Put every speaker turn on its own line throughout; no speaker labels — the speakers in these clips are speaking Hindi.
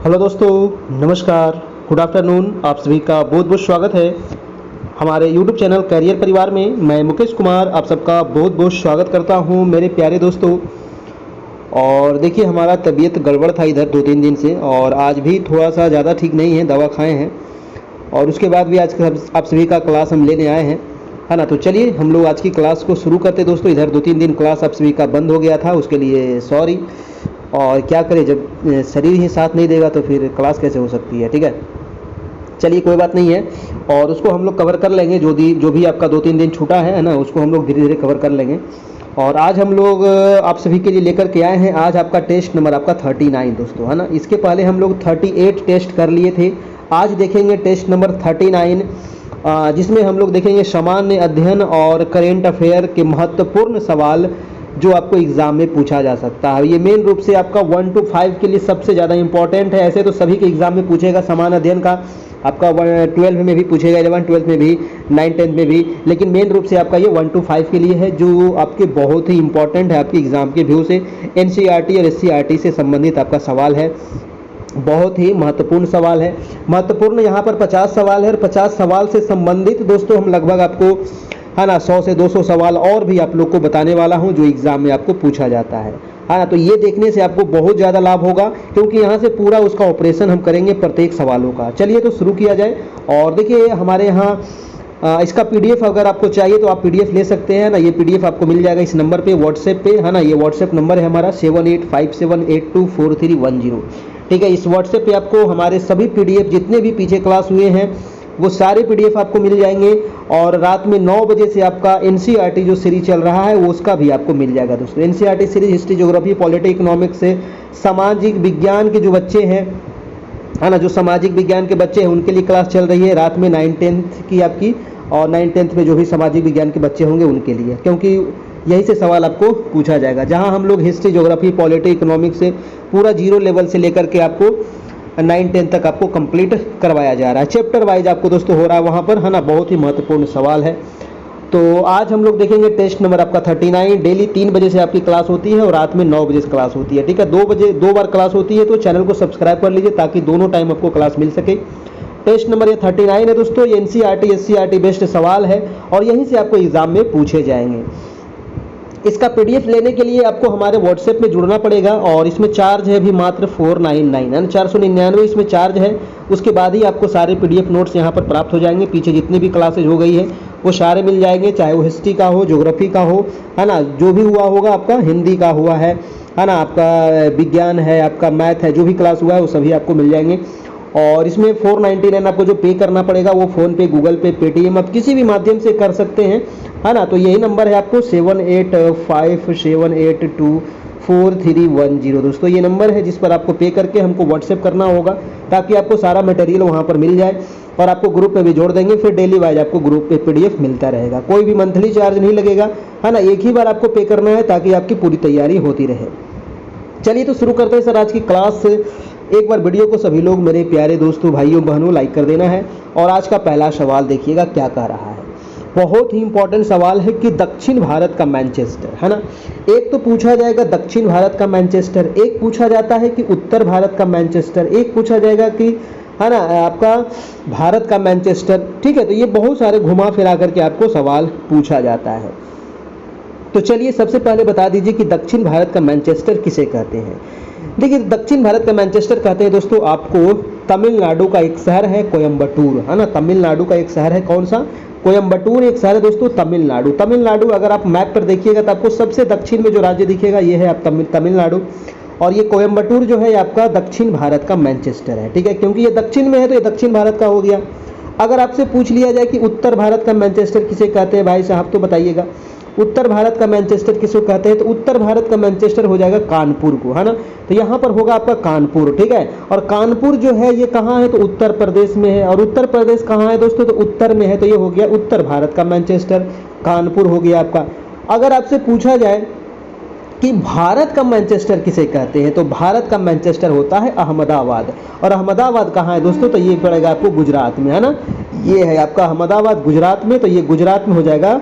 हेलो दोस्तों, नमस्कार, गुड आफ्टरनून। आप सभी का बहुत बहुत स्वागत है हमारे यूट्यूब चैनल कैरियर परिवार में। मैं मुकेश कुमार आप सबका बहुत बहुत स्वागत करता हूं मेरे प्यारे दोस्तों। और देखिए, हमारा तबीयत गड़बड़ था इधर 2-3 दिन से, और आज भी थोड़ा सा ज़्यादा ठीक नहीं है, दवा खाए हैं। और उसके बाद भी आज आप सभी का क्लास हम लेने आए हैं, है ना। तो चलिए हम लोग आज की क्लास को शुरू करते दोस्तों। इधर 2-3 दिन क्लास आप सभी का बंद हो गया था, उसके लिए सॉरी। और क्या करें, जब शरीर ही साथ नहीं देगा तो फिर क्लास कैसे हो सकती है, ठीक है। चलिए कोई बात नहीं है, और उसको हम लोग कवर कर लेंगे। जो भी आपका 2-3 दिन छूटा है ना, उसको हम लोग धीरे धीरे कवर कर लेंगे। और आज हम लोग आप सभी के लिए लेकर के आए हैं, आज आपका टेस्ट नंबर आपका 39 दोस्तों, है ना। इसके पहले हम लोग 38 टेस्ट कर लिए थे। आज देखेंगे टेस्ट नंबर 39, जिसमें हम लोग देखेंगे सामान्य अध्ययन और करेंट अफेयर के महत्वपूर्ण सवाल जो आपको एग्जाम में पूछा जा सकता है। ये मेन रूप से आपका 1 to 5 के लिए सबसे ज़्यादा इंपॉर्टेंट है। ऐसे तो सभी के एग्जाम में पूछेगा सामान्य अध्ययन का, आपका 12 में भी पूछेगा, 11-12 में भी, 9-10 में भी, लेकिन मेन रूप से आपका ये 1 to 5 के लिए है, जो आपके बहुत ही इंपॉर्टेंट है आपके एग्जाम के व्यू से। NCERT और SCERT से संबंधित आपका सवाल है, बहुत ही महत्वपूर्ण सवाल है। महत्वपूर्ण यहाँ पर 50 सवाल है, और 50 सवाल से संबंधित दोस्तों हम लगभग आपको, है ना, 100 से 200 सवाल और भी आप लोग को बताने वाला हूँ जो एग्जाम में आपको पूछा जाता है ना। तो ये देखने से आपको बहुत ज़्यादा लाभ होगा, क्योंकि यहाँ से पूरा उसका ऑपरेशन हम करेंगे प्रत्येक सवालों का। चलिए तो शुरू किया जाए। और देखिए हमारे यहाँ इसका PDF अगर आपको चाहिए तो आप PDF ले सकते हैं ना। ये PDF आपको मिल जाएगा इस नंबर पे, व्हाट्सएप पे, है ना। ये व्हाट्सएप नंबर है हमारा 7857824310, ठीक है। इस व्हाट्सएप पे आपको हमारे सभी PDF जितने भी पीछे क्लास हुए हैं वो सारे PDF आपको मिल जाएंगे। और रात में 9 बजे से आपका NCERT जो सीरीज चल रहा है वो उसका भी आपको मिल जाएगा दोस्तों। NCERT series history, geography, polity, economics से सामाजिक विज्ञान के जो बच्चे हैं, है ना, जो सामाजिक विज्ञान के बच्चे हैं उनके लिए क्लास चल रही है रात में 9-10 की आपकी। और 9-10 में जो भी सामाजिक विज्ञान के बच्चे होंगे उनके लिए, क्योंकि यही से सवाल आपको पूछा जाएगा, जहां हम लोग हिस्ट्री, ज्योग्राफी, पॉलिटी, इकोनॉमिक्स से पूरा 0 लेवल से लेकर के आपको 9-10 तक आपको कंप्लीट करवाया जा रहा है। चैप्टर वाइज आपको दोस्तों हो रहा है वहाँ पर, है ना। बहुत ही महत्वपूर्ण सवाल है। तो आज हम लोग देखेंगे टेस्ट नंबर आपका 39। डेली 3 बजे से आपकी क्लास होती है और रात में 9 बजे से क्लास होती है, ठीक है। 2 बजे 2 बार क्लास होती है, तो चैनल को सब्सक्राइब कर लीजिए ताकि दोनों टाइम आपको क्लास मिल सके। टेस्ट नंबर ये 39 है दोस्तों। ये NCERT SCERT बेस्ड सवाल है और यहीं से आपको एग्जाम में पूछे जाएंगे। इसका PDF लेने के लिए आपको हमारे व्हाट्सएप में जुड़ना पड़ेगा, और इसमें चार्ज है भी मात्र 499, 499 इसमें चार्ज है। उसके बाद ही आपको सारे PDF नोट्स यहाँ पर प्राप्त हो जाएंगे। पीछे जितनी भी क्लासेज हो गई है वो सारे मिल जाएंगे, चाहे वो हिस्ट्री का हो, ज्योग्राफी का हो, है ना, जो भी हुआ होगा आपका, हिंदी का हुआ है ना, आपका विज्ञान है, आपका मैथ है, जो भी क्लास हुआ है वो सभी आपको मिल जाएंगे। और इसमें 499 आपको जो पे करना पड़ेगा वो फ़ोन पे, गूगल पे, पेटीएम, आप किसी भी माध्यम से कर सकते हैं, है ना। तो यही नंबर है आपको 7857824310 दोस्तों। ये नंबर है जिस पर आपको पे करके हमको व्हाट्सएप करना होगा, ताकि आपको सारा मटेरियल वहाँ पर मिल जाए, और आपको ग्रुप में भी जोड़ देंगे। फिर डेली वाइज आपको ग्रुप पे PDF मिलता रहेगा। कोई भी मंथली चार्ज नहीं लगेगा, है ना। एक ही बार आपको पे करना है ताकि आपकी पूरी तैयारी होती रहे। चलिए तो शुरू करते हैं सर आज की क्लास से। एक बार वीडियो को सभी लोग मेरे प्यारे दोस्तों, भाइयों, बहनों लाइक कर देना है। और आज का पहला सवाल देखिएगा क्या कह रहा है। बहुत ही इंपॉर्टेंट सवाल है कि दक्षिण भारत का मैनचेस्टर, है ना। एक तो पूछा जाएगा दक्षिण भारत का मैनचेस्टर, एक पूछा जाता है कि उत्तर भारत का मैनचेस्टर, एक पूछा जाएगा कि, है ना, आपका भारत का मैनचेस्टर, ठीक है। तो ये बहुत सारे घुमा फिरा करके आपको सवाल पूछा जाता है। तो चलिए सबसे पहले बता दीजिए कि दक्षिण भारत का मैनचेस्टर किसे कहते हैं। देखिए दक्षिण भारत का मैनचेस्टर कहते हैं दोस्तों आपको तमिलनाडु का एक शहर है कोयम्बटूर, है ना। तमिलनाडु का एक शहर है, कौन सा, कोयम्बटूर एक शहर है दोस्तों तमिलनाडु। तमिलनाडु अगर आप मैप पर देखिएगा तो आपको सबसे दक्षिण में जो राज्य दिखेगा ये है आप तमिलनाडु। और ये कोयम्बटूर जो है आपका दक्षिण भारत का मैनचेस्टर है, ठीक है। क्योंकि ये दक्षिण में है तो ये दक्षिण भारत का हो गया। अगर आपसे पूछ लिया जाए कि उत्तर भारत का मैनचेस्टर किसे कहते हैं भाई साहब, तो बताइएगा उत्तर भारत का मैनचेस्टर किसको कहते हैं। तो उत्तर भारत का मैनचेस्टर हो जाएगा कानपुर को, है ना। तो यहाँ पर होगा आपका कानपुर, ठीक है। और कानपुर जो है ये कहाँ है, तो उत्तर प्रदेश में है। और उत्तर प्रदेश कहाँ है दोस्तों, तो उत्तर में है। तो ये हो गया उत्तर भारत का मैनचेस्टर, कानपुर हो गया आपका। अगर आपसे पूछा जाए कि भारत का मैनचेस्टर किसे कहते हैं, तो भारत का मैनचेस्टर होता है अहमदाबाद। और अहमदाबाद कहाँ है दोस्तों, तो ये पड़ेगा आपको गुजरात में, है ना। ये है आपका अहमदाबाद गुजरात में। तो ये गुजरात में हो जाएगा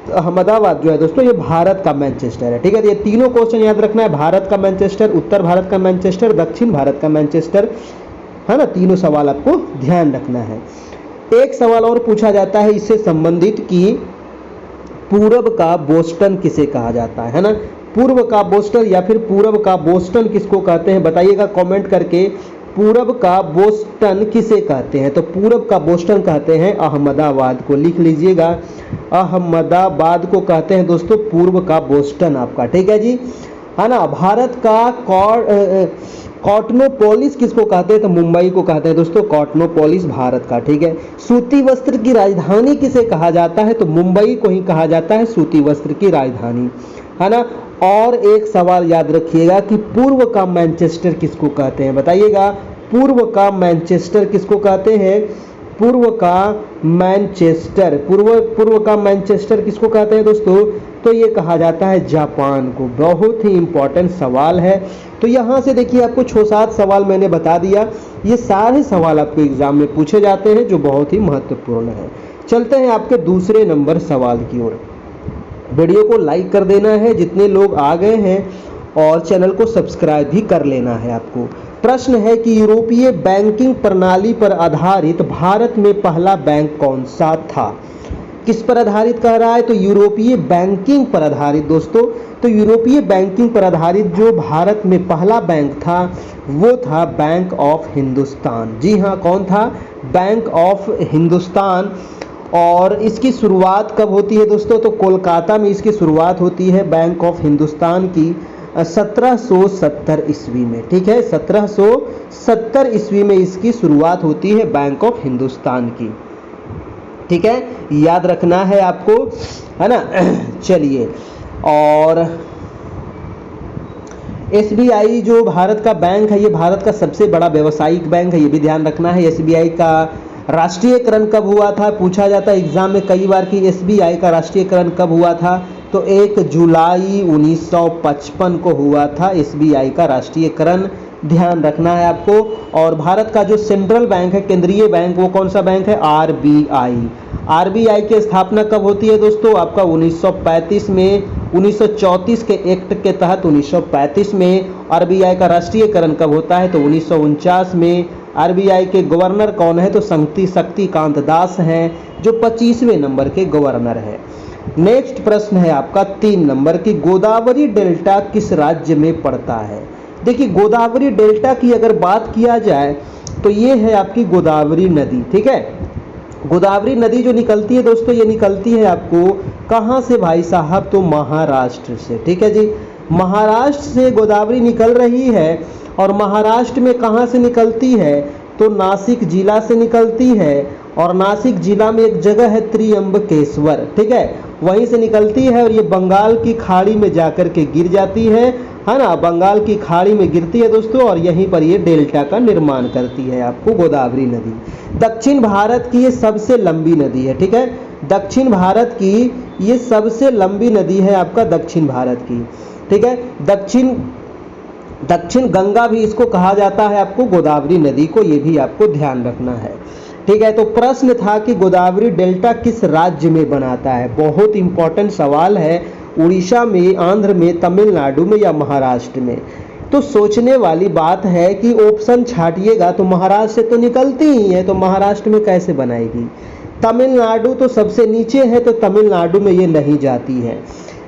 अहमदाबाद जो है दोस्तों ये भारत का मैनचेस्टर है। ठीक है, तो ये तीनों क्वेश्चन याद रखना है, भारत का मैनचेस्टर, उत्तर भारत का मैनचेस्टर, दक्षिण भारत का मैनचेस्टर, है ना, तीनों सवाल आपको ध्यान रखना है। एक सवाल और पूछा जाता है इससे संबंधित कि पूर्व का बोस्टन किसे कहा जाता है ना, पूर्व का बोस्टन या फिर पूर्व का बोस्टन किसको कहते हैं, बताइएगा कमेंट करके, पूर्व का बोस्टन किसे कहते हैं। तो पूर्व का बोस्टन कहते हैं अहमदाबाद को, लिख लीजिएगा, अहमदाबाद को कहते हैं दोस्तों पूर्व का बोस्टन आपका। ठीक है जी, है ना। भारत का कॉटनोपोलिस किसको कहते हैं, तो मुंबई को कहते हैं दोस्तों कॉटनोपोलिस भारत का। ठीक है, सूती वस्त्र की राजधानी किसे कहा जाता है, तो मुंबई को ही कहा जाता है सूती वस्त्र की राजधानी, है ना। और एक सवाल याद रखिएगा कि पूर्व का मैनचेस्टर किसको कहते हैं, बताइएगा पूर्व का मैनचेस्टर किसको कहते हैं, पूर्व का मैनचेस्टर, पूर्व का मैनचेस्टर किसको कहते हैं दोस्तों, तो ये कहा जाता है जापान को। बहुत ही इंपॉर्टेंट सवाल है। तो यहाँ से देखिए आपको 6-7 सवाल मैंने बता दिया, ये सारे सवाल आपके एग्जाम में पूछे जाते हैं जो बहुत ही महत्वपूर्ण है। चलते हैं आपके दूसरे नंबर सवाल की ओर। वीडियो को लाइक कर देना है जितने लोग आ गए हैं, और चैनल को सब्सक्राइब भी कर लेना है आपको। प्रश्न है कि यूरोपीय बैंकिंग प्रणाली पर आधारित भारत में पहला बैंक कौन सा था। किस पर आधारित कह रहा है, तो यूरोपीय बैंकिंग पर आधारित दोस्तों। तो यूरोपीय बैंकिंग पर आधारित जो भारत में पहला बैंक था वो था बैंक ऑफ हिंदुस्तान। जी हाँ, कौन था, बैंक ऑफ हिंदुस्तान। और इसकी शुरुआत कब होती है दोस्तों, तो कोलकाता में इसकी शुरुआत होती है बैंक ऑफ हिंदुस्तान की 1770 ईस्वी में। ठीक है, 1770 ईस्वी में इसकी शुरुआत होती है बैंक ऑफ हिंदुस्तान की। ठीक है, याद रखना है आपको, है ना। चलिए, और एसबीआई जो भारत का बैंक है, ये भारत का सबसे बड़ा व्यावसायिक बैंक है, ये भी ध्यान रखना है। एसबीआई का राष्ट्रीयकरण कब हुआ था, पूछा जाता है एग्जाम में कई बार कि एसबीआई का राष्ट्रीयकरण कब हुआ था, तो 1 जुलाई 1955 को हुआ था एसबीआई का राष्ट्रीयकरण, ध्यान रखना है आपको। और भारत का जो सेंट्रल बैंक है, केंद्रीय बैंक, वो कौन सा बैंक है, आरबीआई। आरबीआई की स्थापना कब होती है दोस्तों, आपका 1935 में, 1934 के एक्ट के तहत 1935 में। आरबीआई का राष्ट्रीयकरण कब होता है, तो 1949 में। आरबीआई के गवर्नर कौन है, तो शक्तिकांत दास हैं, जो 25वें नंबर के गवर्नर है। नेक्स्ट प्रश्न है आपका 3 नंबर की, गोदावरी डेल्टा किस राज्य में पड़ता है। देखिए, गोदावरी डेल्टा की अगर बात किया जाए तो ये है आपकी गोदावरी नदी। ठीक है, गोदावरी नदी जो निकलती है दोस्तों, ये निकलती है आपको कहाँ से भाई साहब, तो महाराष्ट्र से। ठीक है जी, महाराष्ट्र से गोदावरी निकल रही है। और महाराष्ट्र में कहाँ से निकलती है, तो नासिक जिला से निकलती है। और नासिक जिला में एक जगह है त्रियंबकेश्वर, ठीक है, वहीं से निकलती है और ये बंगाल की खाड़ी में जाकर के गिर जाती है ना, बंगाल की खाड़ी में गिरती है दोस्तों, और यहीं पर ये डेल्टा का निर्माण करती है आपको गोदावरी नदी। दक्षिण भारत की ये सबसे लंबी नदी है। ठीक है, दक्षिण भारत की ये सबसे लंबी नदी है आपका दक्षिण भारत की। ठीक है, दक्षिण गंगा भी इसको कहा जाता है आपको, गोदावरी नदी को, ये भी आपको ध्यान रखना है। ठीक है, तो प्रश्न था कि गोदावरी डेल्टा किस राज्य में बनाता है। बहुत इंपॉर्टेंट सवाल है, उड़ीसा में, आंध्र में, तमिलनाडु में या महाराष्ट्र में। तो सोचने वाली बात है कि ऑप्शन छाटिएगा तो महाराष्ट्र से तो निकलती ही है, तो महाराष्ट्र में कैसे बनाएगी। तमिलनाडु तो सबसे नीचे है, तो तमिलनाडु में ये नहीं जाती है।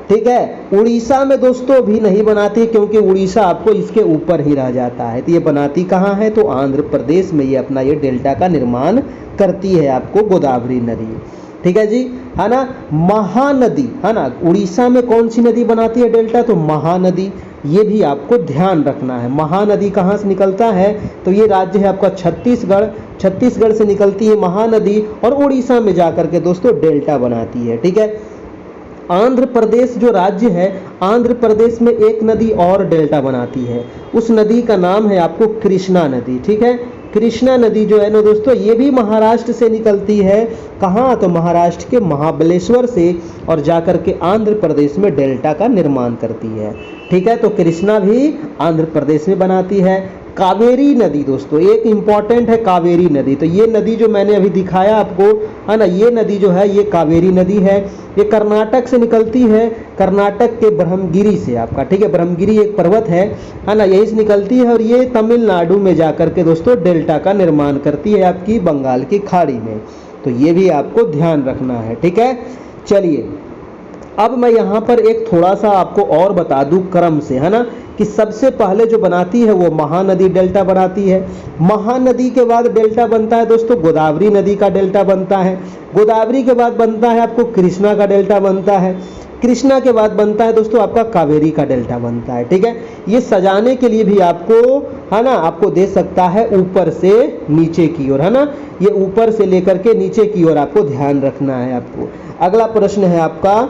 ठीक है, उड़ीसा में दोस्तों भी नहीं बनाती, क्योंकि उड़ीसा आपको इसके ऊपर ही रह जाता है। तो ये बनाती कहाँ है, तो आंध्र प्रदेश में ये अपना ये डेल्टा का निर्माण करती है आपको गोदावरी नदी। ठीक है जी, है ना। महानदी, है ना, उड़ीसा में कौन सी नदी बनाती है डेल्टा, तो महानदी, ये भी आपको ध्यान रखना है। महानदी कहाँ से निकलता है, तो ये राज्य है आपका छत्तीसगढ़ से निकलती है महानदी, और उड़ीसा में जाकर के दोस्तों डेल्टा बनाती है। ठीक है, आंध्र प्रदेश जो राज्य है, आंध्र प्रदेश में एक नदी और डेल्टा बनाती है, उस नदी का नाम है आपको कृष्णा नदी। ठीक है, कृष्णा नदी जो है ना दोस्तों, ये भी महाराष्ट्र से निकलती है। कहाँ, तो महाराष्ट्र के महाबलेश्वर से, और जाकर के आंध्र प्रदेश में डेल्टा का निर्माण करती है। ठीक है, तो कृष्णा भी आंध्र प्रदेश में बनाती है। कावेरी नदी दोस्तों, एक इंपॉर्टेंट है कावेरी नदी। तो ये नदी जो मैंने अभी दिखाया आपको, है ना, ये नदी जो है ये कावेरी नदी है। ये कर्नाटक से निकलती है, कर्नाटक के ब्रह्मगिरी से आपका, ठीक है, ब्रह्मगिरी एक पर्वत है ना, यहीं से निकलती है और ये तमिलनाडु में जाकर के दोस्तों डेल्टा का निर्माण करती है आपकी बंगाल की खाड़ी में। तो ये भी आपको ध्यान रखना है, ठीक है। चलिए अब मैं यहाँ पर एक थोड़ा सा आपको और बता दूं क्रम से, है ना, कि सबसे पहले जो बनाती है वो महानदी डेल्टा बनाती है। महानदी के बाद डेल्टा बनता है दोस्तों गोदावरी नदी का डेल्टा बनता है। गोदावरी के बाद बनता है आपको कृष्णा का डेल्टा बनता है। कृष्णा के बाद बनता है दोस्तों आपका कावेरी का डेल्टा बनता है, ठीक है। ये सजाने के लिए भी आपको, है ना, आपको दे सकता है ऊपर से नीचे की ओर, है ना, ये ऊपर से लेकर के नीचे की ओर आपको ध्यान रखना है आपको। अगला प्रश्न है आपका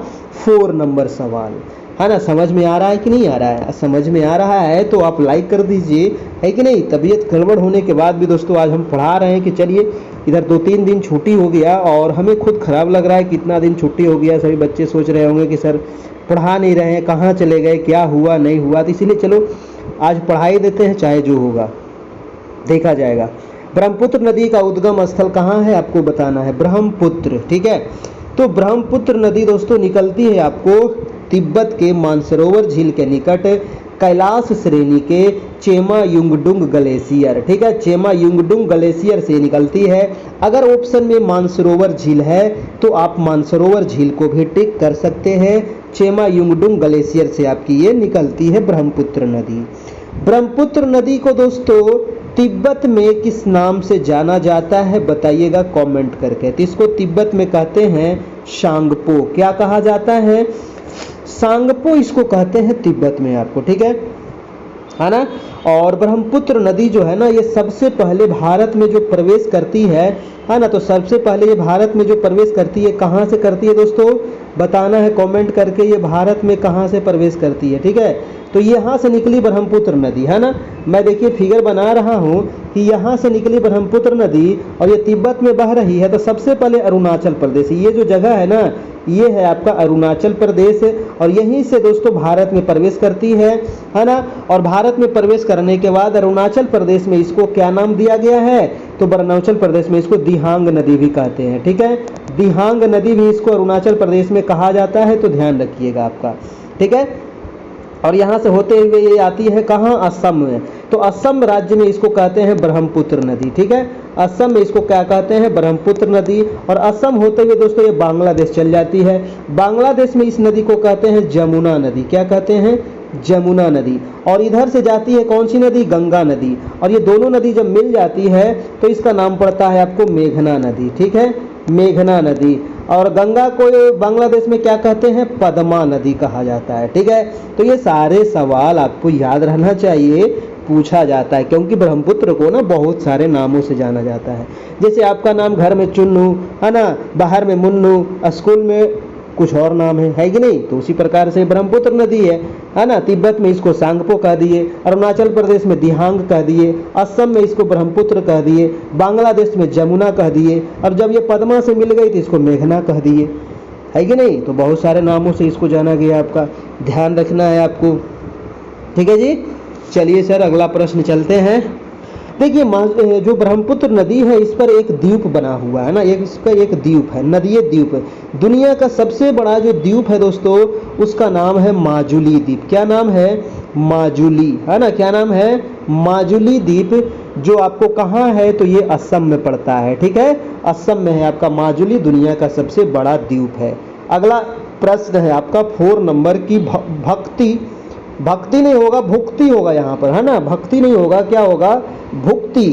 4 नंबर सवाल, है ना, समझ में आ रहा है कि नहीं आ रहा है? समझ में आ रहा है तो आप लाइक कर दीजिए, है कि नहीं। तबीयत गड़बड़ होने के बाद भी दोस्तों आज हम पढ़ा रहे हैं कि चलिए इधर 2-3 दिन छुट्टी हो गया और हमें खुद खराब लग रहा है, कितना दिन छुट्टी हो गया। सभी बच्चे सोच रहे होंगे कि सर पढ़ा नहीं रहे हैं, कहाँ चले गए, क्या हुआ नहीं हुआ, तो इसीलिए चलो आज पढ़ा ही देते हैं, चाहे जो होगा देखा जाएगा। ब्रह्मपुत्र नदी का उद्गम स्थल कहाँ है आपको बताना है, ब्रह्मपुत्र, ठीक है। तो ब्रह्मपुत्र नदी दोस्तों निकलती है आपको तिब्बत के मानसरोवर झील के निकट कैलाश श्रेणी के चेमा युंगडुंग ग्लेशियर, ठीक है, चेमा युंगडुंग ग्लेशियर से निकलती है। अगर ऑप्शन में मानसरोवर झील है तो आप मानसरोवर झील को भी टिक कर सकते हैं। चेमा युंगडुंग ग्लेशियर से आपकी ये निकलती है ब्रह्मपुत्र नदी। ब्रह्मपुत्र नदी को दोस्तों तिब्बत में किस नाम से जाना जाता है बताइएगा कमेंट करके। तो इसको तिब्बत में कहते हैं सांगपो। क्या कहा जाता है? सांगपो इसको कहते हैं तिब्बत में आपको, ठीक है ना। और ब्रह्मपुत्र नदी जो है ना ये सबसे पहले भारत में जो प्रवेश करती है ना, तो सबसे पहले ये भारत में जो प्रवेश करती है कहाँ से करती है दोस्तों बताना है कमेंट करके, ये भारत में कहाँ से प्रवेश करती है, ठीक है। तो यहाँ से निकली ब्रह्मपुत्र नदी, है ना, मैं देखिए फिगर बना रहा हूँ कि यहाँ से निकली ब्रह्मपुत्र नदी और ये तिब्बत में बह रही है। तो सबसे पहले अरुणाचल प्रदेश, ये जो जगह है ना ये है आपका अरुणाचल प्रदेश, और यहीं से दोस्तों भारत में प्रवेश करती है ना। और भारत में प्रवेश करने के बाद अरुणाचल प्रदेश में इसको क्या नाम दिया गया है, तो अरुणाचल प्रदेश में इसको दिहांग नदी भी कहते हैं, ठीक है। दिहांग नदी भी इसको अरुणाचल प्रदेश में कहा जाता है, तो ध्यान रखिएगा आपका, ठीक है। और यहाँ से होते हुए ये आती है कहाँ, असम में। तो असम राज्य में इसको कहते हैं ब्रह्मपुत्र नदी, ठीक है। असम में इसको क्या कहते हैं, ब्रह्मपुत्र नदी। और असम होते हुए दोस्तों ये बांग्लादेश चल जाती है। बांग्लादेश में इस नदी को कहते हैं जमुना नदी। क्या कहते हैं, जमुना नदी। और इधर से जाती है कौन सी नदी, गंगा नदी। और ये दोनों नदी जब मिल जाती है तो इसका नाम पड़ता है आपको मेघना नदी, ठीक है, मेघना नदी। और गंगा को बांग्लादेश में क्या कहते हैं, पद्मा नदी कहा जाता है, ठीक है। तो ये सारे सवाल आपको याद रहना चाहिए, पूछा जाता है, क्योंकि ब्रह्मपुत्र को ना बहुत सारे नामों से जाना जाता है। जैसे आपका नाम घर में चुन्नू है ना, बाहर में मुन्नू, स्कूल में कुछ और नाम है कि नहीं। तो उसी प्रकार से ब्रह्मपुत्र नदी है ना, तिब्बत में इसको सांगपो कह दिए, अरुणाचल प्रदेश में दिहांग कह दिए, असम में इसको ब्रह्मपुत्र कह दिए, बांग्लादेश में जमुना कह दिए, और जब ये पद्मा से मिल गई तो इसको मेघना कह दिए, है कि नहीं। तो बहुत सारे नामों से इसको जाना गया, आपका ध्यान रखना है आपको, ठीक है जी। चलिए सर अगला प्रश्न चलते हैं। देखिए जो ब्रह्मपुत्र नदी है इस पर एक द्वीप बना हुआ है ना, इसका एक द्वीप है, नदीय द्वीप। दुनिया का सबसे बड़ा जो द्वीप है दोस्तों उसका नाम है माजुली द्वीप। क्या नाम है, माजुली, है ना, क्या नाम है, माजुली द्वीप, जो आपको कहाँ है, तो ये असम में पड़ता है, ठीक है, असम में है आपका माजुली, दुनिया का सबसे बड़ा द्वीप है। अगला प्रश्न है आपका 4 नंबर की, भक्ति नहीं होगा, भुक्ति होगा यहाँ पर, है ना, भक्ति नहीं होगा, क्या होगा, भुक्ति।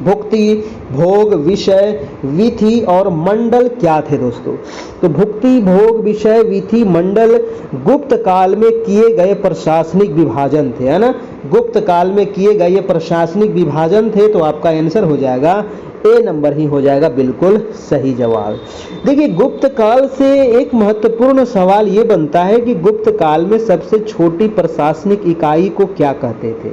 भुक्ति, भोग, विषय, विधि और मंडल क्या थे दोस्तों। तो भुक्ति, भोग, विषय, विधि, मंडल गुप्त काल में किए गए प्रशासनिक विभाजन थे, है ना, गुप्त काल में किए गए प्रशासनिक विभाजन थे। तो आपका आंसर हो जाएगा ए नंबर ही हो जाएगा, बिल्कुल सही जवाब। देखिए गुप्त काल से एक महत्वपूर्ण सवाल ये बनता है कि गुप्त काल में सबसे छोटी प्रशासनिक इकाई को क्या कहते थे।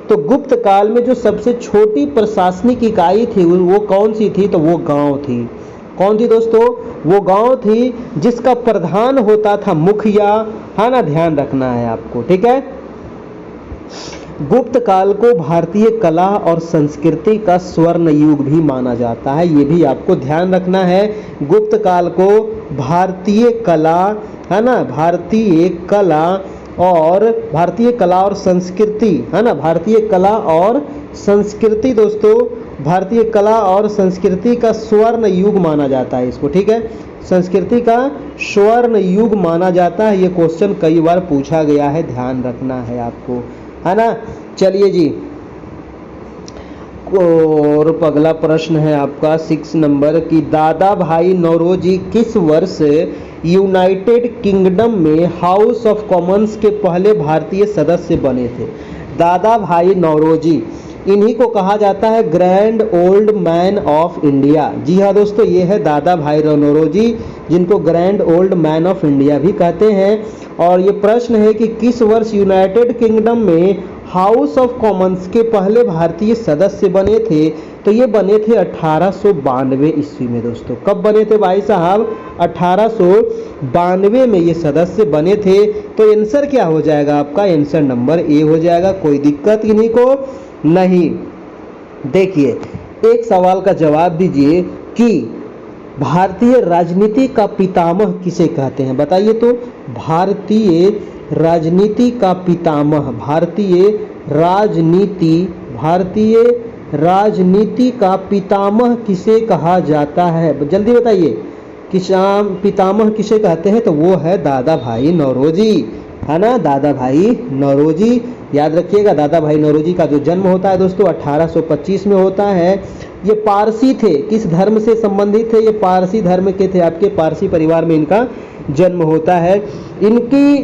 तो गुप्त काल में जो सबसे छोटी प्रशासनिक इकाई थी वो कौन सी थी, तो वो गांव थी। कौन थी दोस्तों, वो गांव थी जिसका प्रधान होता था मुखिया, है ना, ध्यान रखना है आपको, ठीक है। गुप्त काल को भारतीय कला और संस्कृति का स्वर्ण युग भी माना जाता है, ये भी आपको ध्यान रखना है। गुप्त काल को भारतीय कला, है ना, भारतीय कला और संस्कृति, है ना, भारतीय कला और संस्कृति दोस्तों, भारतीय कला और संस्कृति का स्वर्ण युग माना जाता है इसको, ठीक है, संस्कृति का स्वर्ण युग माना जाता है। ये क्वेश्चन कई बार पूछा गया है, ध्यान रखना है आपको, है ना। चलिए जी, और अगला प्रश्न है आपका 6 नंबर की, दादा भाई नौरोजी किस वर्ष यूनाइटेड किंगडम में हाउस ऑफ कॉमन्स के पहले भारतीय सदस्य बने थे? दादा भाई नौरोजी, इन्हीं को कहा जाता है grand old man of India. जी हाँ दोस्तों, ये है दादा भाई नौरोजी, जिनको grand old man of India भी कहते हैं। और ये प्रश्न है कि किस वर्ष यूनाइटेड किंगडम में हाउस ऑफ कॉमन्स के पहले भारतीय सदस्य बने थे? तो ये बने थे 1892 ईस्वी में दोस्तों। कब बने थे भाई साहब? 1892 में ये सदस्य बने थे। तो आंसर क्या हो जाएगा आपका? आंसर नंबर ए हो जाएगा, कोई दिक्कत इन्हीं को नहीं। देखिए, एक सवाल का जवाब दीजिए कि भारतीय राजनीति का पितामह किसे कहते हैं? बताइए तो। भारतीय राजनीति का पितामह, भारतीय राजनीति का पितामह किसे कहा जाता है? जल्दी बताइए, पितामह किसे कहते हैं? तो वो है दादा भाई नौरोजी, है ना, दादा भाई नौरोजी। याद रखिएगा, दादा भाई नौरोजी का जो जन्म होता है दोस्तों 1825 में होता है। ये पारसी थे, किस धर्म से संबंधित थे? ये पारसी धर्म के थे, आपके पारसी परिवार में इनका जन्म होता है। इनकी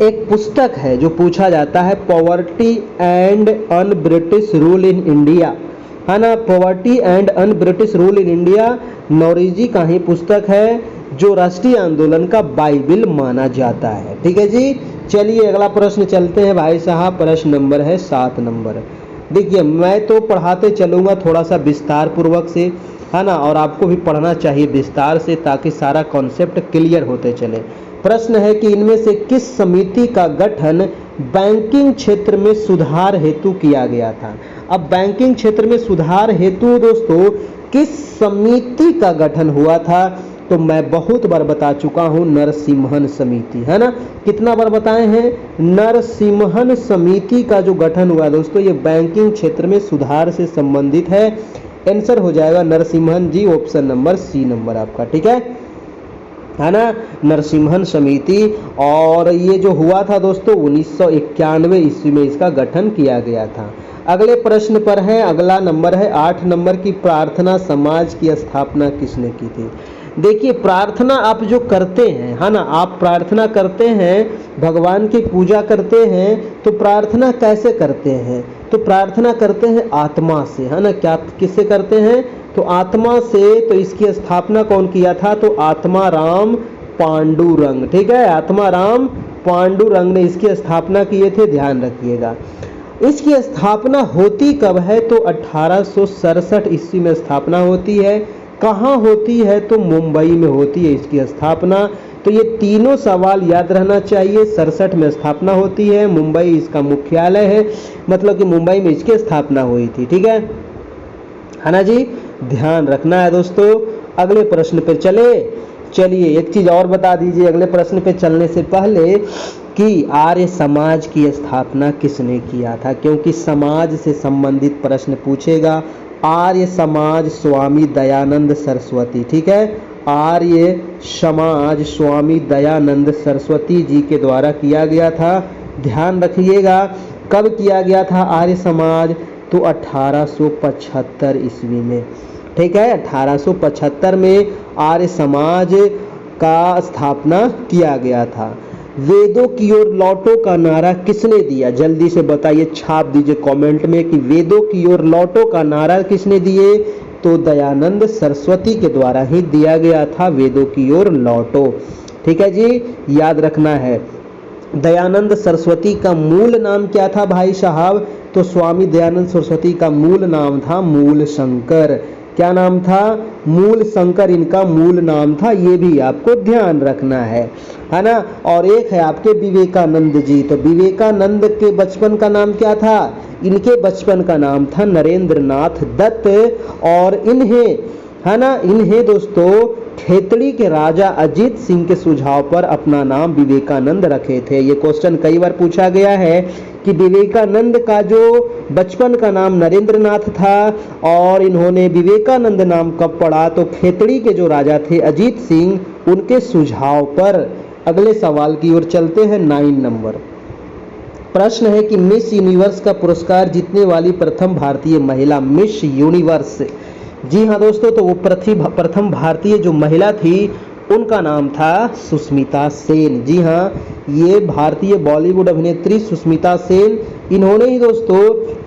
एक पुस्तक है जो पूछा जाता है, poverty and un British rule in India, है ना, poverty and un British rule in India Naoroji का ही पुस्तक है, जो राष्ट्रीय आंदोलन का बाइबिल माना जाता है। ठीक है जी। चलिए अगला प्रश्न चलते हैं भाई साहब, प्रश्न नंबर है 7 नंबर। देखिए, मैं तो पढ़ाते चलूँगा थोड़ा सा विस्तार पूर्वक से, है ना, और आपको भी पढ़ना चाहिए विस्तार से, ताकि सारा कॉन्सेप्ट क्लियर होते चले। प्रश्न है कि इनमें से किस समिति का गठन बैंकिंग क्षेत्र में सुधार हेतु किया गया था? अब बैंकिंग क्षेत्र में सुधार हेतु दोस्तों किस समिति का गठन हुआ था? तो मैं बहुत बार बता चुका हूं, नरसिम्हन समिति, है ना। कितना बार बताए हैं? नरसिम्हन समिति का जो गठन हुआ दोस्तों, ये बैंकिंग क्षेत्र में सुधार से संबंधित है। आंसर हो जाएगा नरसिम्हन जी, ऑप्शन नंबर सी नंबर आपका, ठीक है ना, नरसिम्हन समिति। और ये जो हुआ था दोस्तों 1991 ईस्वी में इसका गठन किया गया था। अगले प्रश्न पर है, अगला नंबर है 8 नंबर की, प्रार्थना समाज की स्थापना किसने की थी? देखिए, प्रार्थना आप जो करते हैं, है ना, आप प्रार्थना करते हैं, भगवान की पूजा करते हैं, तो प्रार्थना कैसे करते हैं? तो प्रार्थना करते हैं आत्मा से, है ना। क्या किससे करते हैं? तो आत्मा से। तो इसकी स्थापना कौन किया था? तो आत्माराम पांडुरंग, ठीक है, आत्माराम पांडुरंग ने इसकी स्थापना किए थे, ध्यान रखिएगा। इसकी स्थापना होती कब है? तो 1867 ईस्वी में स्थापना होती है। कहाँ होती है? तो मुंबई में होती है इसकी स्थापना। तो ये तीनों सवाल याद रहना चाहिए। 67 में स्थापना होती है, मुंबई इसका मुख्यालय है, मतलब कि मुंबई में इसकी स्थापना हुई थी, ठीक है ना जी, ध्यान रखना है दोस्तों। अगले प्रश्न पे चलिए एक चीज और बता दीजिए अगले प्रश्न पे चलने से पहले, कि आर्य समाज की स्थापना किसने किया था? क्योंकि समाज से संबंधित प्रश्न पूछेगा। आर्य समाज स्वामी दयानंद सरस्वती, ठीक है, आर्य समाज स्वामी दयानंद सरस्वती जी के द्वारा किया गया था, ध्यान रखिएगा। कब किया गया था आर्य समाज? तो 1875 ईस्वी में, ठीक है, 1875 में आर्य समाज का स्थापना किया गया था। वेदों की ओर लौटो का नारा किसने दिया? जल्दी से बताइए, छाप दीजिए कमेंट में कि वेदों की ओर लौटो का नारा किसने दिए? तो दयानंद सरस्वती के द्वारा ही दिया गया था, वेदों की ओर लौटो, ठीक है जी, याद रखना है। दयानंद सरस्वती का मूल नाम क्या था भाई साहब? तो स्वामी दयानंद सरस्वती का मूल नाम था मूल शंकर, क्या नाम था? मूल शंकर इनका मूल नाम था, ये भी आपको ध्यान रखना है ना। और एक है आपके विवेकानंद जी, तो विवेकानंद के बचपन का नाम क्या था? इनके बचपन का नाम था नरेंद्र नाथ दत्त। और इन्हें है ना, इन्हें दोस्तों खेतड़ी के राजा अजीत सिंह के सुझाव पर अपना नाम विवेकानंद रखे थे। ये क्वेश्चन कई बार पूछा गया है कि विवेकानंद का जो बचपन का नाम नरेंद्र नाथ था और इन्होंने विवेकानंद नाम कब पड़ा? तो खेतड़ी के जो राजा थे अजीत सिंह, उनके सुझाव पर। अगले सवाल की ओर चलते हैं। 9 नंबर प्रश्न है कि मिस यूनिवर्स का पुरस्कार जीतने वाली प्रथम भारतीय महिला मिस यूनिवर्स। जी हाँ दोस्तों, तो वो प्रथम भारतीय जो महिला थी उनका नाम था सुष्मिता सेन। जी हाँ, ये भारतीय बॉलीवुड अभिनेत्री सुष्मिता सेन, इन्होंने ही दोस्तों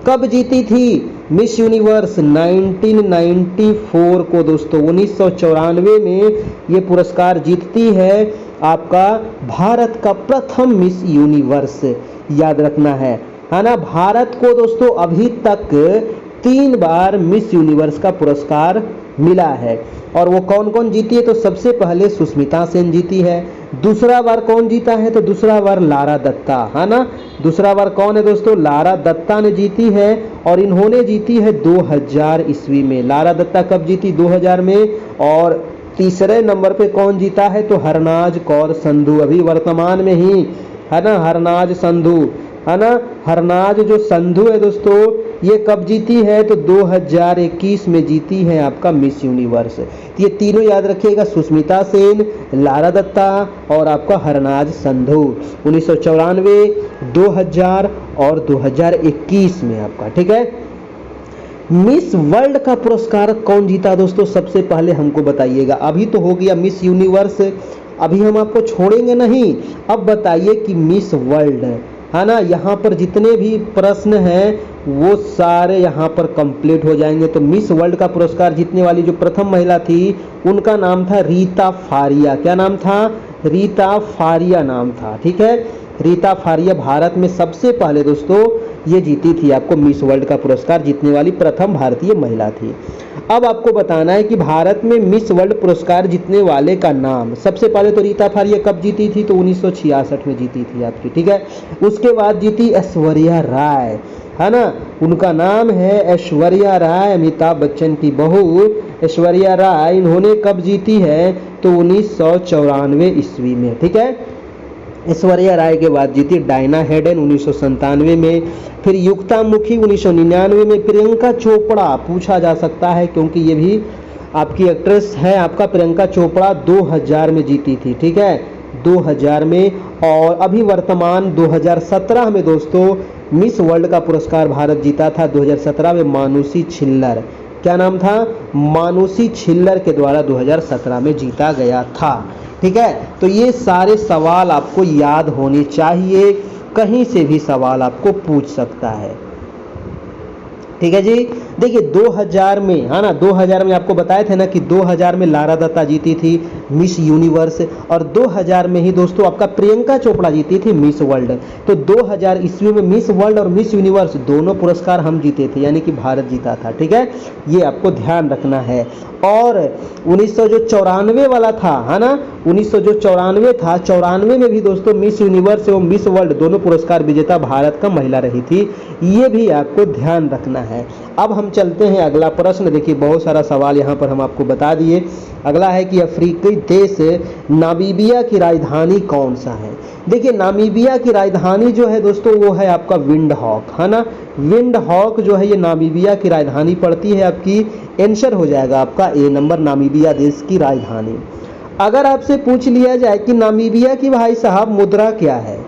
कब जीती थी मिस यूनिवर्स? 1994 को दोस्तों, 1994 में ये पुरस्कार जीतती है। आपका भारत का प्रथम मिस यूनिवर्स, याद रखना है ना। भारत को दोस्तों अभी तक 3 बार मिस यूनिवर्स का पुरस्कार मिला है। और वो कौन कौन जीती है? तो सबसे पहले सुष्मिता सेन जीती है। दूसरा बार कौन जीता है? तो दूसरा बार लारा दत्ता, है ना। दूसरा बार कौन है दोस्तों? लारा दत्ता ने जीती है और इन्होंने जीती है 2000 ईस्वी में। लारा दत्ता कब जीती? 2000 में। और तीसरे नंबर पे कौन जीता है? तो हरनाज कौर संधू, अभी वर्तमान में ही, है ना, हरनाज संधू, है ना। हरनाज जो संधू है दोस्तों, ये कब जीती है? तो 2021 में जीती है आपका मिस यूनिवर्स। तो ये तीनों याद रखिएगा, सुष्मिता सेन, लारा दत्ता और आपका हरनाज संधू, 1994, 2000 और 2021 में आपका। ठीक है। मिस वर्ल्ड का पुरस्कार कौन जीता दोस्तों? सबसे पहले हमको बताइएगा। अभी तो हो गया मिस यूनिवर्स, अभी हम आपको छोड़ेंगे नहीं। अब बताइए कि मिस वर्ल्ड, है ना, यहाँ पर जितने भी प्रश्न हैं वो सारे यहाँ पर कंप्लीट हो जाएंगे। तो मिस वर्ल्ड का पुरस्कार जीतने वाली जो प्रथम महिला थी उनका नाम था रीता फारिया। क्या नाम था? रीता फारिया नाम था। ठीक है, रीता फारिया भारत में सबसे पहले दोस्तों ये जीती थी आपको मिस वर्ल्ड का पुरस्कार जीतने वाली प्रथम भारतीय महिला थी। अब आपको बताना है कि भारत में मिस वर्ल्ड पुरस्कार जीतने वाले का नाम। सबसे पहले तो रीता फारिया कब जीती थी? तो 1966 में जीती थी आपकी। ठीक है, उसके बाद जीती ऐश्वर्या राय, है ना, उनका नाम है ऐश्वर्या राय, अमिताभ बच्चन की बहू ऐश्वर्या राय। इन्होंने कब जीती है? तो 1994 ईस्वी में। ठीक है, ऐश्वर्या राय के बाद जीती डायना हेडन 1997 में, फिर युक्तामुखी 1999 में, प्रियंका चोपड़ा पूछा जा सकता है क्योंकि ये भी आपकी एक्ट्रेस है। आपका प्रियंका चोपड़ा 2000 में जीती थी। ठीक है, 2000 में। और अभी वर्तमान 2017 में दोस्तों मिस वर्ल्ड का पुरस्कार भारत जीता था 2017 में मानुषी छिल्लर। क्या नाम था? मानुषी छिल्लर के द्वारा 2017 में जीता गया था। ठीक है, तो ये सारे सवाल आपको याद होने चाहिए, कहीं से भी सवाल आपको पूछ सकता है। ठीक है जी। देखिए 2000 में, है ना, 2000 में आपको बताए थे ना कि 2000 में लारा दत्ता जीती थी मिस यूनिवर्स और 2000 में ही दोस्तों आपका प्रियंका चोपड़ा जीती थी मिस वर्ल्ड। तो 2000 ईस्वी में मिस वर्ल्ड और मिस यूनिवर्स दोनों पुरस्कार हम जीते थे, यानी कि भारत जीता था। ठीक है, ये आपको ध्यान रखना है। और 1994 वाला था, है ना, 1994 था, 94 में भी दोस्तों मिस यूनिवर्स एवं मिस वर्ल्ड दोनों पुरस्कार विजेता भारत का महिला रही थी। ये भी आपको ध्यान रखना है। अब हम चलते हैं अगला प्रश्न। देखिए बहुत सारा सवाल यहाँ पर हम आपको बता दिए। अगला है कि अफ्रीकी देश नामीबिया की राजधानी कौन सा है? देखिए नामीबिया की राजधानी जो है दोस्तों वो है आपका विंडहॉक, है ना। विंडहॉक जो है ये नामीबिया की राजधानी पड़ती है आपकी। आंसर हो जाएगा आपका ए नंबर, नामीबिया देश की राजधानी। अगर आपसे पूछ लिया जाए कि नामीबिया की भाई साहब मुद्रा क्या है,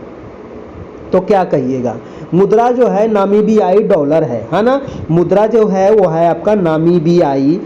तो क्या कहिएगा? मुद्रा जो है नामीबियाई डॉलर है ना। मुद्रा जो है वो है आपका नामीबियाई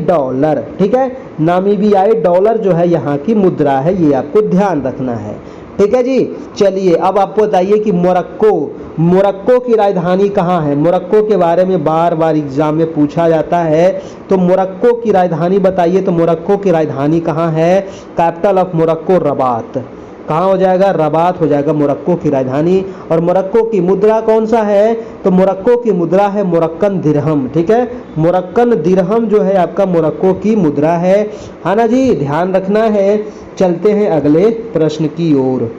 डॉलर। ठीक है, नामीबियाई डॉलर जो है यहाँ की मुद्रा है, ये आपको ध्यान रखना है। ठीक है जी। चलिए अब आपको बताइए कि मोरक्को की राजधानी कहाँ है? मोरक्को के बारे में बार बार एग्जाम में पूछा जाता है, तो मोरक्को की राजधानी बताइए। तो मोरक्को की राजधानी कहाँ है? कैपिटल ऑफ मोरक्को रबात, कहाँ हो जाएगा, रबात हो जाएगा मोरक्को की राजधानी। और मोरक्को की मुद्रा कौन सा है, तो मोरक्को की मुद्रा है मोरक्कन दिरहम, ठीक है, मोरक्कन दिरहम जो है आपका मोरक्को की मुद्रा है ना जी, ध्यान रखना है। चलते हैं अगले प्रश्न की ओर।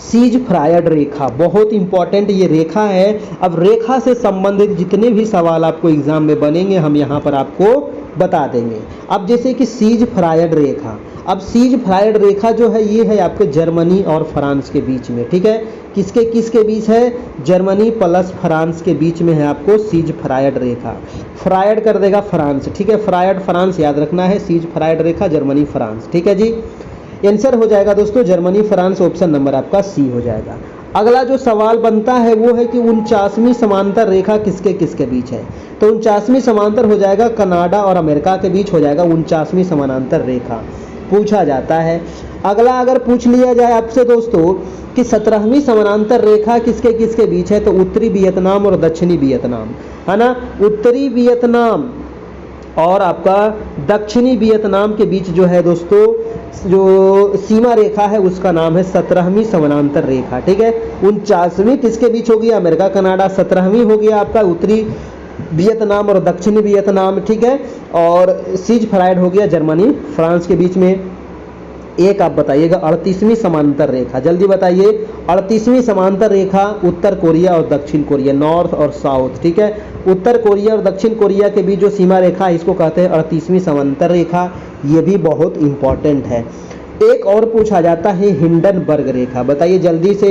सीज फ्रायड रेखा, बहुत इंपॉर्टेंट ये रेखा है। अब रेखा से संबंधित जितने भी सवाल आपको एग्जाम में बनेंगे हम यहाँ पर आपको बता देंगे। अब जैसे कि सीज फ्रायड रेखा, अब सीज फ्रायड रेखा जो है ये है आपके जर्मनी और फ्रांस के बीच में, ठीक है, किसके किसके बीच है, जर्मनी प्लस फ्रांस के बीच में है आपको सीज फ्रायड रेखा। फ्रायड कर देगा फ्रांस, ठीक है, फ्रायड फ्रांस याद रखना है, सीज फ्रायड रेखा जर्मनी फ्रांस, ठीक है जी। आंसर हो जाएगा दोस्तों जर्मनी फ्रांस, ऑप्शन नंबर आपका सी हो जाएगा। अगला जो सवाल बनता है वो है कि 49वीं समांतर रेखा किसके किसके बीच है, तो 49वीं समांतर हो जाएगा कनाडा और अमेरिका के बीच हो जाएगा 49वीं समानांतर रेखा, पूछा जाता है। अगला अगर पूछ लिया जाए आपसे दोस्तों कि 17वीं समानांतर रेखा किसके किसके बीच है, तो उत्तरी वियतनाम और दक्षिणी वियतनाम, है ना, उत्तरी वियतनाम और आपका दक्षिणी वियतनाम के बीच जो है दोस्तों जो सीमा रेखा है उसका नाम है 17वीं समानांतर रेखा, ठीक है। 49वीं किसके बीच हो गया, अमेरिका कनाडा, 17वीं हो गया आपका उत्तरी वियतनाम और दक्षिणी वियतनाम, ठीक है, और सीज फ्रायड हो गया जर्मनी फ्रांस के बीच में। एक आप बताइएगा 38वीं समांतर रेखा, जल्दी बताइए, 38वीं समांतर रेखा उत्तर कोरिया और दक्षिण कोरिया, नॉर्थ और साउथ, ठीक है, उत्तर कोरिया और दक्षिण कोरिया के बीच जो सीमा रेखा है इसको कहते हैं 38वीं समांतर रेखा, ये भी बहुत इंपॉर्टेंट है। एक और पूछा जाता है हिंडनबर्ग रेखा, बताइए जल्दी से,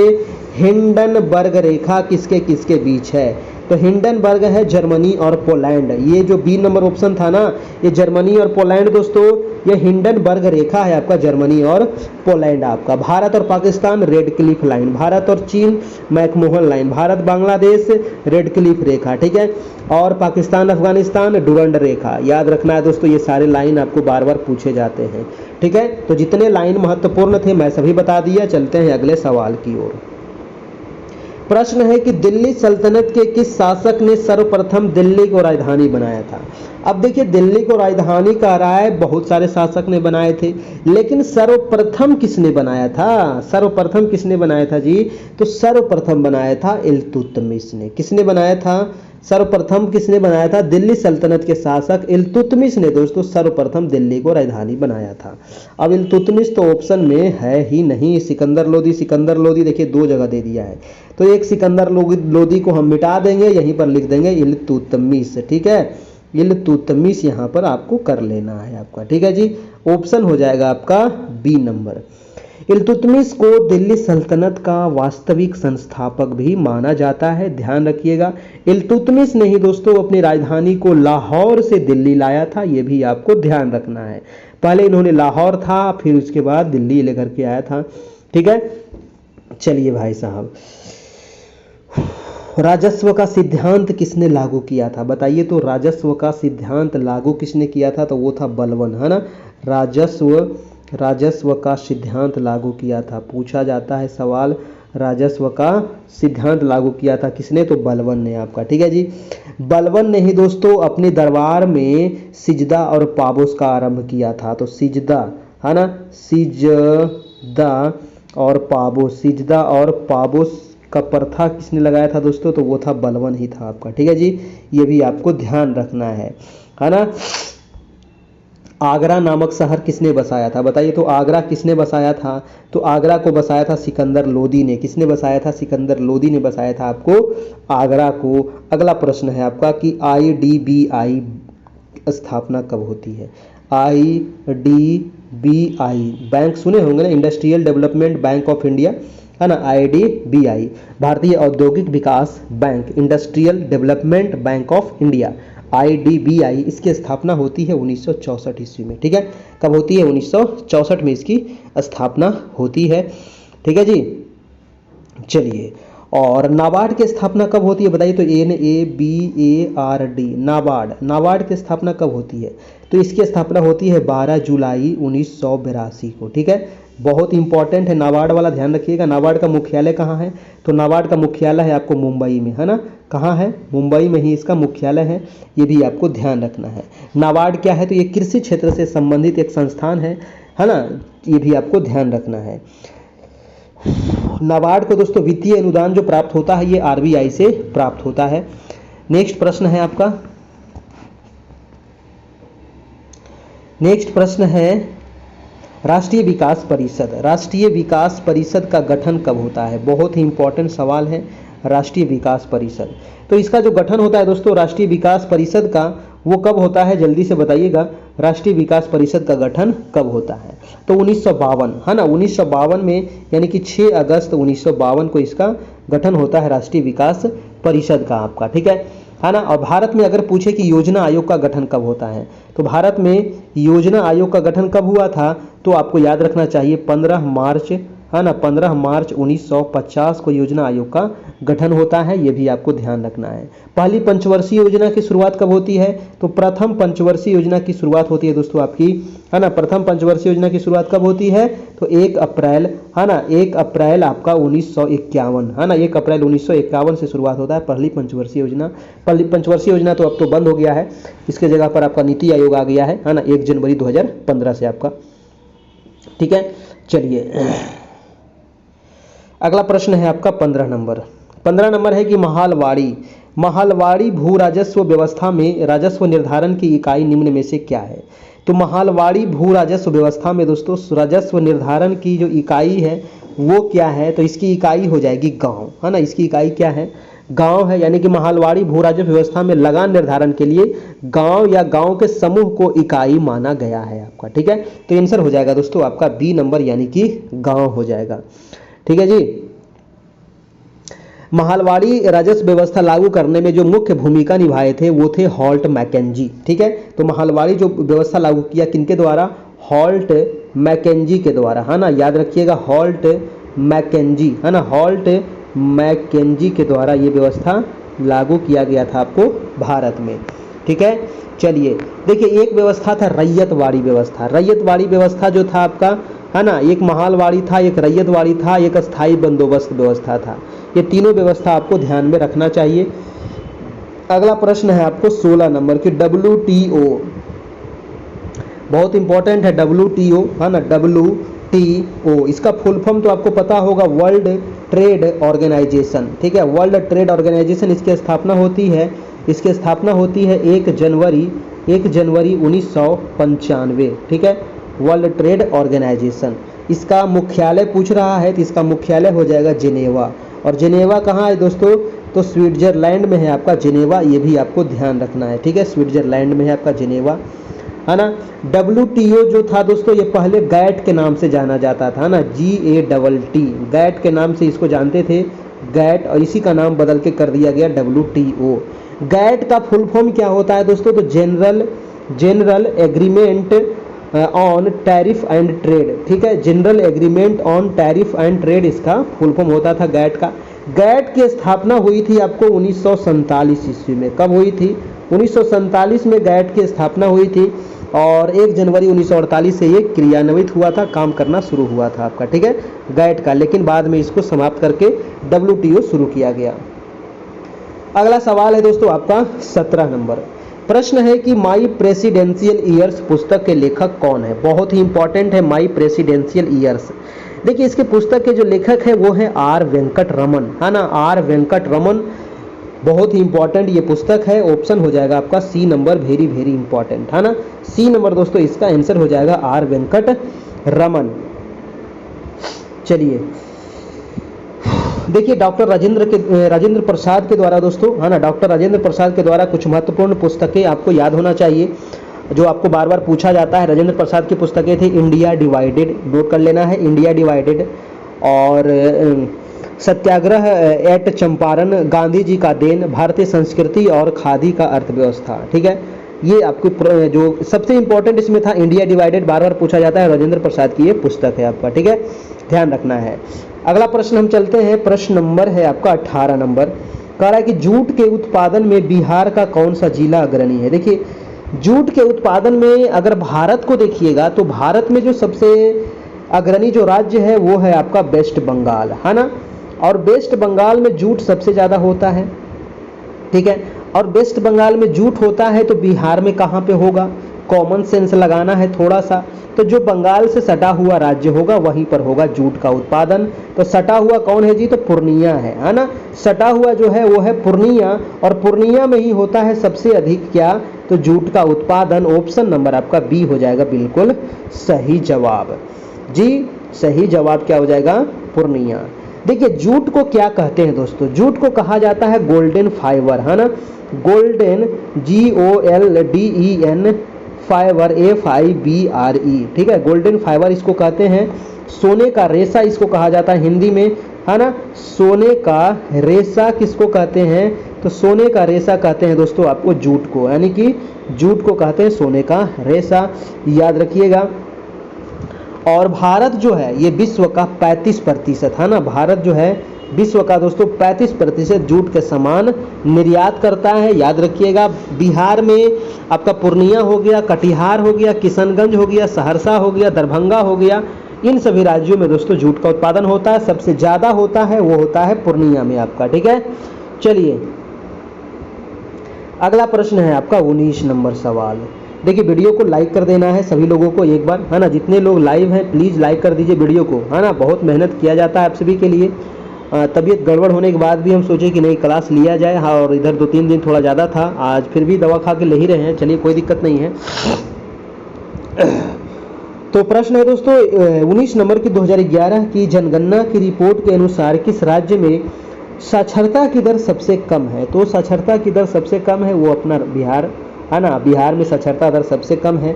हिंडनबर्ग रेखा किसके किसके बीच है, तो हिंडनबर्ग है जर्मनी और पोलैंड, ये जो बी नंबर ऑप्शन था ना ये जर्मनी और पोलैंड दोस्तों, ये हिंडनबर्ग रेखा है आपका जर्मनी और पोलैंड आपका। भारत और Pakistan Radcliffe line, Bharat और Cheen McMahon line, Bharat Bangladesh Radcliffe रेखा, ठीक है, और पाकिस्तान अफगानिस्तान डुरंड रेखा, याद रखना है दोस्तों ये सारे लाइन आपको बार बार पूछे जाते हैं, ठीक है। तो जितने लाइन महत्वपूर्ण थे मैं सभी बता दिया। चलते हैं अगले सवाल की ओर। प्रश्न है कि दिल्ली सल्तनत के किस शासक ने सर्वप्रथम दिल्ली को राजधानी बनाया था। अब देखिए दिल्ली को राजधानी कह रहा है, बहुत सारे शासक ने बनाए थे, लेकिन सर्वप्रथम किसने बनाया था, सर्वप्रथम किसने बनाया था जी, तो सर्वप्रथम बनाया था इल्तुतमिश ने। किसने बनाया था, सर्वप्रथम किसने बनाया था, दिल्ली सल्तनत के शासक इल्तुतमिश ने दोस्तों सर्वप्रथम दिल्ली को राजधानी बनाया था। अब इल्तुतमिश तो ऑप्शन में है ही नहीं, सिकंदर लोदी, सिकंदर लोदी देखिए दो जगह दे दिया है, तो एक सिकंदर लोदी को हम मिटा देंगे, यहीं पर लिख देंगे इल्तुतमिश, ठीक है, इल्तुतमिश यहाँ पर आपको कर लेना है आपका, ठीक है जी, ऑप्शन हो जाएगा आपका बी नंबर। इल्तुतमिश को दिल्ली सल्तनत का वास्तविक संस्थापक भी माना जाता है, ध्यान रखिएगा। इल्तुतमिश ने ही दोस्तों अपनी राजधानी को लाहौर से दिल्ली लाया था, ये भी आपको ध्यान रखना है। पहले इन्होंने लाहौर था, फिर उसके बाद दिल्ली लेकर के आया था, ठीक है। चलिए भाई साहब, राजस्व का सिद्धांत किसने लागू किया था, बताइए, तो राजस्व का सिद्धांत लागू किसने किया था, तो वो था बलबन, है ना, राजस्व का सिद्धांत लागू किया था, पूछा जाता है सवाल, राजस्व का सिद्धांत लागू किया था किसने, तो बलबन ने आपका, ठीक है जी। बलबन ने ही दोस्तों अपने दरबार में सिजदा और पाबोस का आरंभ किया था, तो सिजदा, है ना, सिजदा और पाबोस, सिजदा और पाबोस का प्रथा किसने लगाया था दोस्तों, तो वो था बलबन ही था आपका, ठीक है जी, ये भी आपको ध्यान रखना है ना। आगरा नामक शहर किसने बसाया था, बताइए, तो आगरा किसने बसाया था, तो आगरा को बसाया था सिकंदर लोदी ने। किसने बसाया था, सिकंदर लोदी ने बसाया था आपको आगरा को। अगला प्रश्न है आपका कि IDBI स्थापना कब होती है, IDBI बैंक सुने होंगे ना, industrial development bank of India, है ना, IDBI Bharatiya Audyogik Vikas bank, industrial development bank of India, IDBI, इसकी स्थापना होती है 1964 ईस्वी में, ठीक है, कब होती है, 1964 में इसकी स्थापना होती है, ठीक है जी। चलिए, और नाबार्ड की स्थापना कब होती है, बताइए, तो NABARD, नाबार्ड की स्थापना कब होती है, तो इसकी स्थापना होती है 12 जुलाई 1982 को, ठीक है, बहुत इंपॉर्टेंट है नाबार्ड वाला, ध्यान रखिएगा। नाबार्ड का मुख्यालय कहाँ है, तो नाबार्ड का मुख्यालय है आपको मुंबई में, है ना, कहाँ है, मुंबई में ही इसका मुख्यालय है, ये भी आपको ध्यान रखना है। नाबार्ड क्या है, तो ये कृषि क्षेत्र से संबंधित एक संस्थान है है ना, ये भी आपको ध्यान रखना है। नाबार्ड को दोस्तों वित्तीय अनुदान जो प्राप्त होता है ये आरबीआई से प्राप्त होता है। नेक्स्ट प्रश्न है आपका, नेक्स्ट प्रश्न है राष्ट्रीय विकास परिषद। राष्ट्रीय विकास परिषद का गठन कब होता है? बहुत ही इंपॉर्टेंट सवाल है, राष्ट्रीय विकास परिषद। तो इसका जो गठन होता है दोस्तों राष्ट्रीय विकास परिषद का, वो कब होता है जल्दी से बताइएगा। राष्ट्रीय विकास परिषद का गठन कब होता है? तो 1952, है ना, 1952 में, यानी कि 6 अगस्त 1952 को इसका गठन होता है राष्ट्रीय विकास परिषद का आपका, ठीक है ना। और भारत में अगर पूछे कि योजना आयोग का गठन कब होता है, तो भारत में योजना आयोग का गठन कब हुआ था, तो आपको याद रखना चाहिए 15 मार्च, है ना, 15 मार्च 1950 को योजना आयोग का गठन होता है, ये भी आपको ध्यान रखना है। पहली पंचवर्षीय योजना की शुरुआत कब होती है? तो प्रथम पंचवर्षीय योजना की शुरुआत होती है दोस्तों आपकी, है ना, प्रथम पंचवर्षीय योजना की शुरुआत कब होती है? तो 1 अप्रैल, है ना, 1 अप्रैल आपका 1951, है ना, 1 अप्रैल 1951 से शुरुआत होता है पहली पंचवर्षीय योजना। पहली पंचवर्षीय योजना तो अब तो बंद हो गया है, इसके जगह पर आपका नीति आयोग आ गया है ना, 1 जनवरी 2015 से आपका, ठीक है। चलिए अगला प्रश्न है आपका 15 नंबर। 15 नंबर है कि महालवाड़ी भू राजस्व व्यवस्था में राजस्व निर्धारण की इकाई निम्न में से क्या है? तो महालवाड़ी भू राजस्व व्यवस्था में दोस्तों राजस्व निर्धारण की जो इकाई है वो क्या है? तो इसकी इकाई हो जाएगी गांव, है ना, इसकी इकाई क्या है? गांव है। यानी कि महालवाड़ी भू राजस्व व्यवस्था में लगान निर्धारण के लिए गांव या गांव के समूह को इकाई माना गया है आपका, ठीक है। तो आंसर हो जाएगा दोस्तों आपका बी नंबर, यानी कि गांव हो जाएगा, ठीक है जी। महालवाड़ी राजस्व व्यवस्था लागू करने में जो मुख्य भूमिका निभाए थे वो थे हॉल्ट मैकेंजी, ठीक है। तो महालवाड़ी जो व्यवस्था लागू किया किनके द्वारा? हॉल्ट मैकेंजी के द्वारा, है ना, याद रखिएगा, हॉल्ट मैकेंजी, है ना, हॉल्ट मैकेंजी के द्वारा ये व्यवस्था लागू किया गया था आपको भारत में, ठीक है। चलिए देखिए, एक व्यवस्था था रैयतवाड़ी व्यवस्था। रैयतवाड़ी व्यवस्था जो था आपका, है ना, एक महालवाड़ी था, एक रैयतवाड़ी था, एक स्थायी बंदोबस्त व्यवस्था था। ये तीनों व्यवस्था आपको ध्यान में रखना चाहिए। अगला प्रश्न है आपको 16 नंबर की WTO, बहुत इंपॉर्टेंट है WTO, है ना, WTO इसका फुल फॉर्म तो आपको पता होगा, वर्ल्ड ट्रेड ऑर्गेनाइजेशन, ठीक है। वर्ल्ड ट्रेड ऑर्गेनाइजेशन इसकी स्थापना होती है, इसकी स्थापना होती है 1 जनवरी 1995, ठीक है। वर्ल्ड ट्रेड ऑर्गेनाइजेशन, इसका मुख्यालय पूछ रहा है तो इसका मुख्यालय हो जाएगा जिनेवा। और जिनेवा कहाँ है दोस्तों? तो स्विट्जरलैंड में है आपका जिनेवा, ये भी आपको ध्यान रखना है, ठीक है। स्विट्जरलैंड में है आपका जिनेवा, है ना। WTO जो था दोस्तों ये पहले गैट के नाम से जाना जाता था ना, GATT, गैट के नाम से इसको जानते थे, गैट, और इसी का नाम बदल के कर दिया गया WTO। गैट का फुल फॉर्म क्या होता है दोस्तों? तो general agreement on tariff and trade, ठीक है। General agreement on tariff and trade इसका फुल फॉर्म होता था गैट का। गैट की स्थापना हुई थी आपको 1947 ईस्वी में। कब हुई थी? 1947 में गैट की स्थापना हुई थी और 1 जनवरी 1948 से ये क्रियान्वित हुआ था, काम करना शुरू हुआ था आपका, ठीक है, गैट का। लेकिन बाद में इसको समाप्त करके WTO शुरू किया गया। अगला सवाल है दोस्तों आपका 17 नंबर। प्रश्न है कि माई प्रेसिडेंशियल ईयर्स पुस्तक के लेखक कौन है? बहुत ही इंपॉर्टेंट है माई प्रेसिडेंशियल ईयर्स। देखिए इसके पुस्तक के जो लेखक है वो है R वेंकट रमन, है ना, R वेंकट रमन, बहुत ही इंपॉर्टेंट ये पुस्तक है। ऑप्शन हो जाएगा आपका C number, very very important, है ना, सी नंबर दोस्तों इसका आंसर हो जाएगा R वेंकट रमन। चलिए देखिए डॉक्टर राजेंद्र प्रसाद के द्वारा दोस्तों, है ना, डॉक्टर राजेंद्र प्रसाद के द्वारा कुछ महत्वपूर्ण पुस्तकें आपको याद होना चाहिए जो आपको बार बार पूछा जाता है। राजेंद्र प्रसाद की पुस्तकें थी इंडिया डिवाइडेड, नोट कर लेना है, इंडिया डिवाइडेड, और सत्याग्रह एट चंपारण, गांधी जी का देन, भारतीय संस्कृति और खादी का अर्थव्यवस्था, ठीक है। ये आपको जो सबसे इंपॉर्टेंट इसमें था इंडिया डिवाइडेड, बार बार पूछा जाता है, राजेंद्र प्रसाद की ये पुस्तक है आपका, ठीक है, ध्यान रखना है। अगला प्रश्न हम चलते हैं, प्रश्न नंबर है आपका 18 नंबर। कह रहा है कि जूट के उत्पादन में बिहार का कौन सा जिला अग्रणी है? देखिए जूट के उत्पादन में अगर भारत को देखिएगा तो भारत में जो सबसे अग्रणी जो राज्य है वो है आपका वेस्ट बंगाल, है ना, और वेस्ट बंगाल में जूट सबसे ज़्यादा होता है, ठीक है। और वेस्ट बंगाल में जूट होता है तो बिहार में कहाँ पे होगा? कॉमन सेंस लगाना है थोड़ा सा। तो जो बंगाल से सटा हुआ राज्य होगा वहीं पर होगा जूट का उत्पादन। तो सटा हुआ कौन है जी? तो पूर्णिया है ना। सटा हुआ जो है वो है पूर्णिया, और पूर्णिया में ही होता है सबसे अधिक क्या? तो जूट का उत्पादन। ऑप्शन नंबर आपका बी हो जाएगा बिल्कुल सही जवाब जी। सही जवाब क्या हो जाएगा? पूर्णिया। देखिए जूट को क्या कहते हैं दोस्तों? जूट को कहा जाता है गोल्डन फाइबर, है ना। गोल्डन GOLDEN फाइबर FIBRE, ठीक है। गोल्डन फाइबर इसको कहते हैं। सोने का रेशा इसको कहा जाता है हिंदी में, है ना। सोने का रेशा किसको कहते हैं? तो सोने का रेशा कहते हैं दोस्तों आपको जूट को, यानी कि जूट को कहते हैं सोने का रेशा, याद रखिएगा। और भारत जो है ये विश्व का 35% है ना। भारत जो है विश्व का दोस्तों 35% जूट के सामान निर्यात करता है, याद रखिएगा। बिहार में आपका पूर्णिया हो गया, कटिहार हो गया, किशनगंज हो गया, सहरसा हो गया, दरभंगा हो गया, इन सभी राज्यों में दोस्तों जूट का उत्पादन होता है। सबसे ज़्यादा होता है वो होता है पूर्णिया में आपका, ठीक है। चलिए अगला प्रश्न है आपका 19 नंबर सवाल। देखिए वीडियो को लाइक कर देना है सभी लोगों को एक बार, है ना। जितने लोग लाइव हैं प्लीज़ लाइक कर दीजिए वीडियो को, है ना। बहुत मेहनत किया जाता है आप सभी के लिए। तबीयत गड़बड़ होने के बाद भी हम सोचे कि नहीं क्लास लिया जाए, हाँ। और इधर 2-3 दिन थोड़ा ज़्यादा था, आज फिर भी दवा खा के ले ही रहे हैं। चलिए कोई दिक्कत नहीं है। तो प्रश्न है दोस्तों 19 नंबर की 2011 की जनगणना की रिपोर्ट के अनुसार किस राज्य में साक्षरता की दर सबसे कम है? तो साक्षरता की दर सबसे कम है वो अपना बिहार, है ना। बिहार में साक्षरता दर सबसे कम है।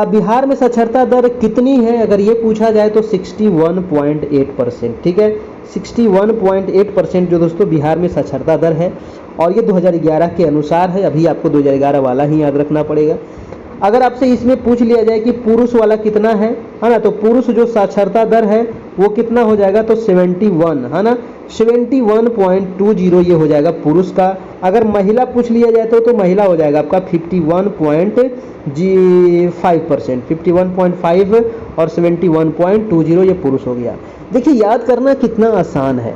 बिहार में साक्षरता दर कितनी है अगर ये पूछा जाए तो 61.8%, ठीक है। 61.8% जो दोस्तों बिहार में साक्षरता दर है, और ये 2011 के अनुसार है। अभी आपको 2011 वाला ही याद रखना पड़ेगा। अगर आपसे इसमें पूछ लिया जाए कि पुरुष वाला कितना है ना, तो पुरुष जो साक्षरता दर है वो कितना हो जाएगा? तो 71, है ना। 71.20 ये हो जाएगा पुरुष का। अगर महिला पूछ लिया जाए तो महिला हो जाएगा आपका 51.5%, 51.5 और 71.20 ये पुरुष हो गया। देखिए याद करना कितना आसान है।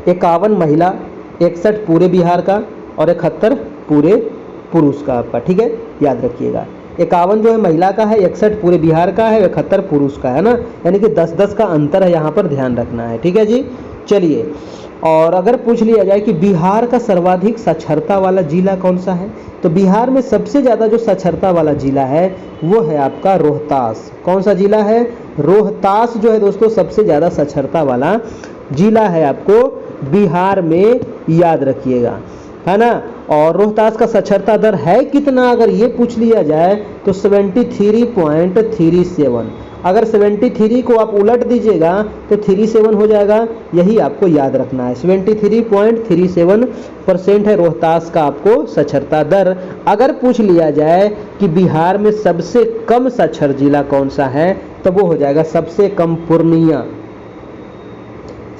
51 महिला, 61 पूरे बिहार का और 71 पूरे पुरुष का आपका, ठीक है। याद रखिएगा 51 जो है महिला का है, 61 पूरे बिहार का है, 71 पुरुष का है ना। यानी कि 10-10 का अंतर है, यहाँ पर ध्यान रखना है, ठीक है जी। चलिए और अगर पूछ लिया जाए कि बिहार का सर्वाधिक साक्षरता वाला जिला कौन सा है, तो बिहार में सबसे ज़्यादा जो साक्षरता वाला जिला है वो है आपका रोहतास। कौन सा जिला है? रोहतास जो है दोस्तों सबसे ज़्यादा साक्षरता वाला जिला है आपको बिहार में, याद रखिएगा, है ना। और रोहतास का साक्षरता दर है कितना अगर ये पूछ लिया जाए तो 73.37। अगर 73 को आप उलट दीजिएगा तो 37 हो जाएगा, यही आपको याद रखना है। 73.37% है रोहतास का आपको साक्षरता दर। अगर पूछ लिया जाए कि बिहार में सबसे कम साक्षर जिला कौन सा है, तो वो हो जाएगा सबसे कम पूर्णिया।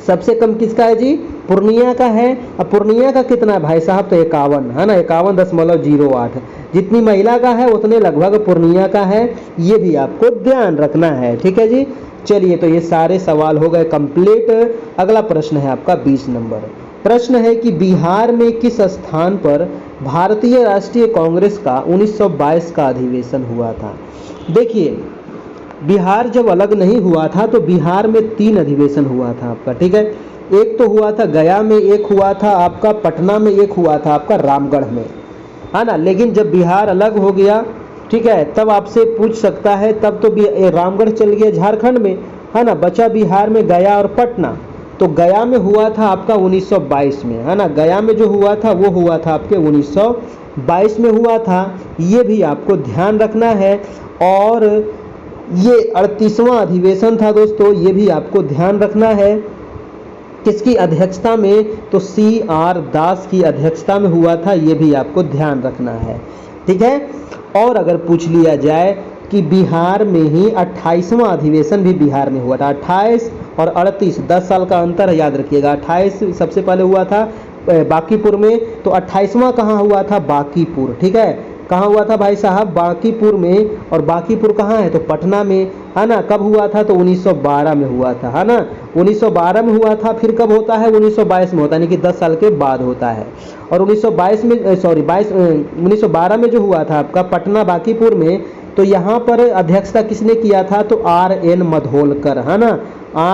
सबसे कम किसका है जी? पूर्णिया का है। अब पूर्णिया का कितना है भाई साहब? तो 51, है ना। 51.08। जितनी महिला का है उतने लगभग पूर्णिया का है, ये भी आपको ध्यान रखना है, ठीक है जी। चलिए तो ये सारे सवाल हो गए कंप्लीट। अगला प्रश्न है आपका 20 नंबर। प्रश्न है कि बिहार में किस स्थान पर भारतीय राष्ट्रीय कांग्रेस का 1922 का अधिवेशन हुआ था? देखिए बिहार जब अलग नहीं हुआ था तो बिहार में 3 अधिवेशन हुआ था आपका, ठीक है। एक तो हुआ था गया में, एक हुआ था आपका पटना में, एक हुआ था आपका रामगढ़ में, है ना। लेकिन जब बिहार अलग हो गया, ठीक है, तब आपसे पूछ सकता है, तब तो रामगढ़ चल गया झारखंड में, है ना। बचा बिहार में गया और पटना। तो गया में हुआ था आपका 1922 में, है ना। गया में जो हुआ था वो हुआ था आपके 1922 में हुआ था, ये भी आपको ध्यान रखना है। और ये 38वां अधिवेशन था दोस्तों, ये भी आपको ध्यान रखना है। किसकी अध्यक्षता में? तो CR दास की अध्यक्षता में हुआ था, ये भी आपको ध्यान रखना है, ठीक है। और अगर पूछ लिया जाए कि बिहार में ही 28वां अधिवेशन भी बिहार में हुआ था, 28 और 38 10 साल का अंतर है, याद रखिएगा। 28 सबसे पहले हुआ था बांकीपुर में, तो 28वां कहाँ हुआ था? बांकीपुर, ठीक है। कहाँ हुआ था भाई साहब? बांकीपुर में। और बांकीपुर कहाँ है? तो पटना में, है ना। कब हुआ था? तो 1912 में हुआ था, है ना। 1912 में हुआ था। फिर कब होता है? 1922 में होता है, यानी कि 10 साल के बाद होता है। और 1922 में, सॉरी 1912 में जो हुआ था आपका पटना बांकीपुर में, तो यहाँ पर अध्यक्षता किसने किया था? तो R.N. मधोलकर, है ना,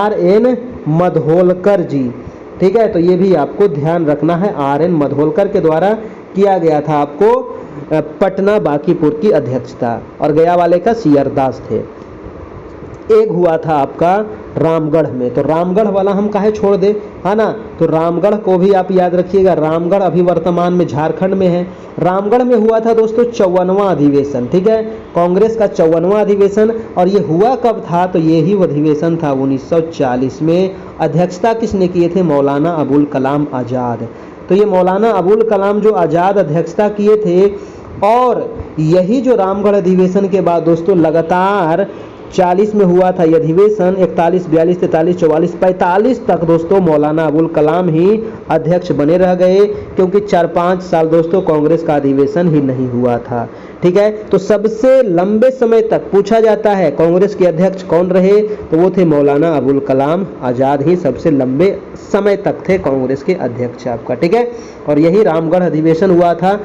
R.N. मधोलकर जी। ठीक है, तो ये भी आपको ध्यान रखना है, R.N. मधोलकर के द्वारा किया गया था आपको पटना बांकीपुर की अध्यक्षता। और गया वाले का सीआर दास थे। एक हुआ था आपका रामगढ़ में, तो रामगढ़ वाला हम काहे छोड़ दे, है ना। तो रामगढ़ को भी आप याद रखिएगा। रामगढ़ अभी वर्तमान में झारखंड में है। रामगढ़ में हुआ था दोस्तों 54वां अधिवेशन, ठीक है, कांग्रेस का 54वां अधिवेशन। और ये हुआ कब था? तो ये ही अधिवेशन था 1940 में। अध्यक्षता किसने किए थे? मौलाना अबुल कलाम आज़ाद। तो ये मौलाना अबुल कलाम जो आज़ाद अध्यक्षता किए थे। और यही जो रामगढ़ अधिवेशन के बाद दोस्तों लगातार 40 में हुआ था ये अधिवेशन, 41, 42, 43, 44, 45 तक दोस्तों मौलाना अबुल कलाम ही अध्यक्ष बने रह गए, क्योंकि 4-5 साल दोस्तों कांग्रेस का अधिवेशन ही नहीं हुआ था। ठीक है, तो सबसे लंबे समय तक पूछा जाता है कांग्रेस के अध्यक्ष कौन रहे, तो वो थे मौलाना अबुल कलाम आज़ाद ही सबसे लंबे समय तक थे कांग्रेस के अध्यक्ष आपका। ठीक है, और यही रामगढ़ अधिवेशन हुआ था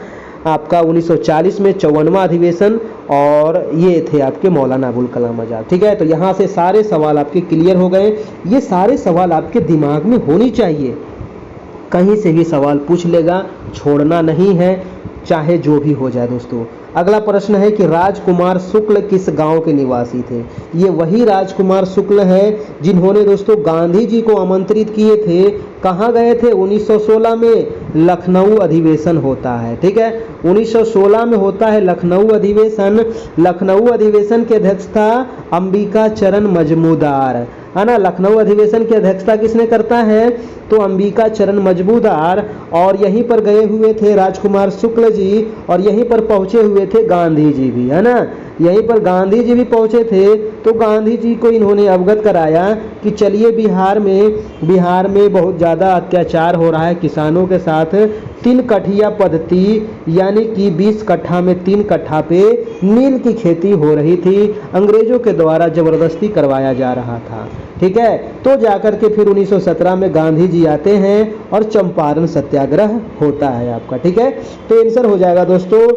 आपका 1940 में, 54वां अधिवेशन। और ये थे आपके मौलाना अबुल कलाम आज़ाद। ठीक है, तो यहाँ से सारे सवाल आपके क्लियर हो गए। ये सारे सवाल आपके दिमाग में होनी चाहिए, कहीं से भी सवाल पूछ लेगा, छोड़ना नहीं है, चाहे जो भी हो जाए दोस्तों। अगला प्रश्न है कि राजकुमार शुक्ल किस गांव के निवासी थे? ये वही राजकुमार शुक्ल है जिन्होंने दोस्तों गांधी जी को आमंत्रित किए थे। कहाँ गए थे? 1916 में लखनऊ अधिवेशन होता है। ठीक है, 1916 में होता है लखनऊ अधिवेशन। लखनऊ अधिवेशन की अध्यक्षता अंबिका चरण मजमूदार, है ना। लखनऊ अधिवेशन की अध्यक्षता किसने करता है? तो अंबिका चरण मजमूदार। और यहीं पर गए हुए थे राजकुमार शुक्ल जी, और यहीं पर पहुंचे हुए थे गांधी जी भी, है ना। यहीं पर गांधी जी भी पहुंचे थे। तो गांधी जी को इन्होंने अवगत कराया कि चलिए बिहार में बहुत ज़्यादा अत्याचार हो रहा है किसानों के साथ। 3 कठिया पद्धति, यानी कि 20 कट्ठा में 3 कट्ठा पे नील की खेती हो रही थी, अंग्रेजों के द्वारा जबरदस्ती करवाया जा रहा था। ठीक है, तो जाकर के फिर 1917 में गांधी जी आते हैं और चंपारण सत्याग्रह होता है आपका। ठीक है, तो आंसर हो जाएगा दोस्तों,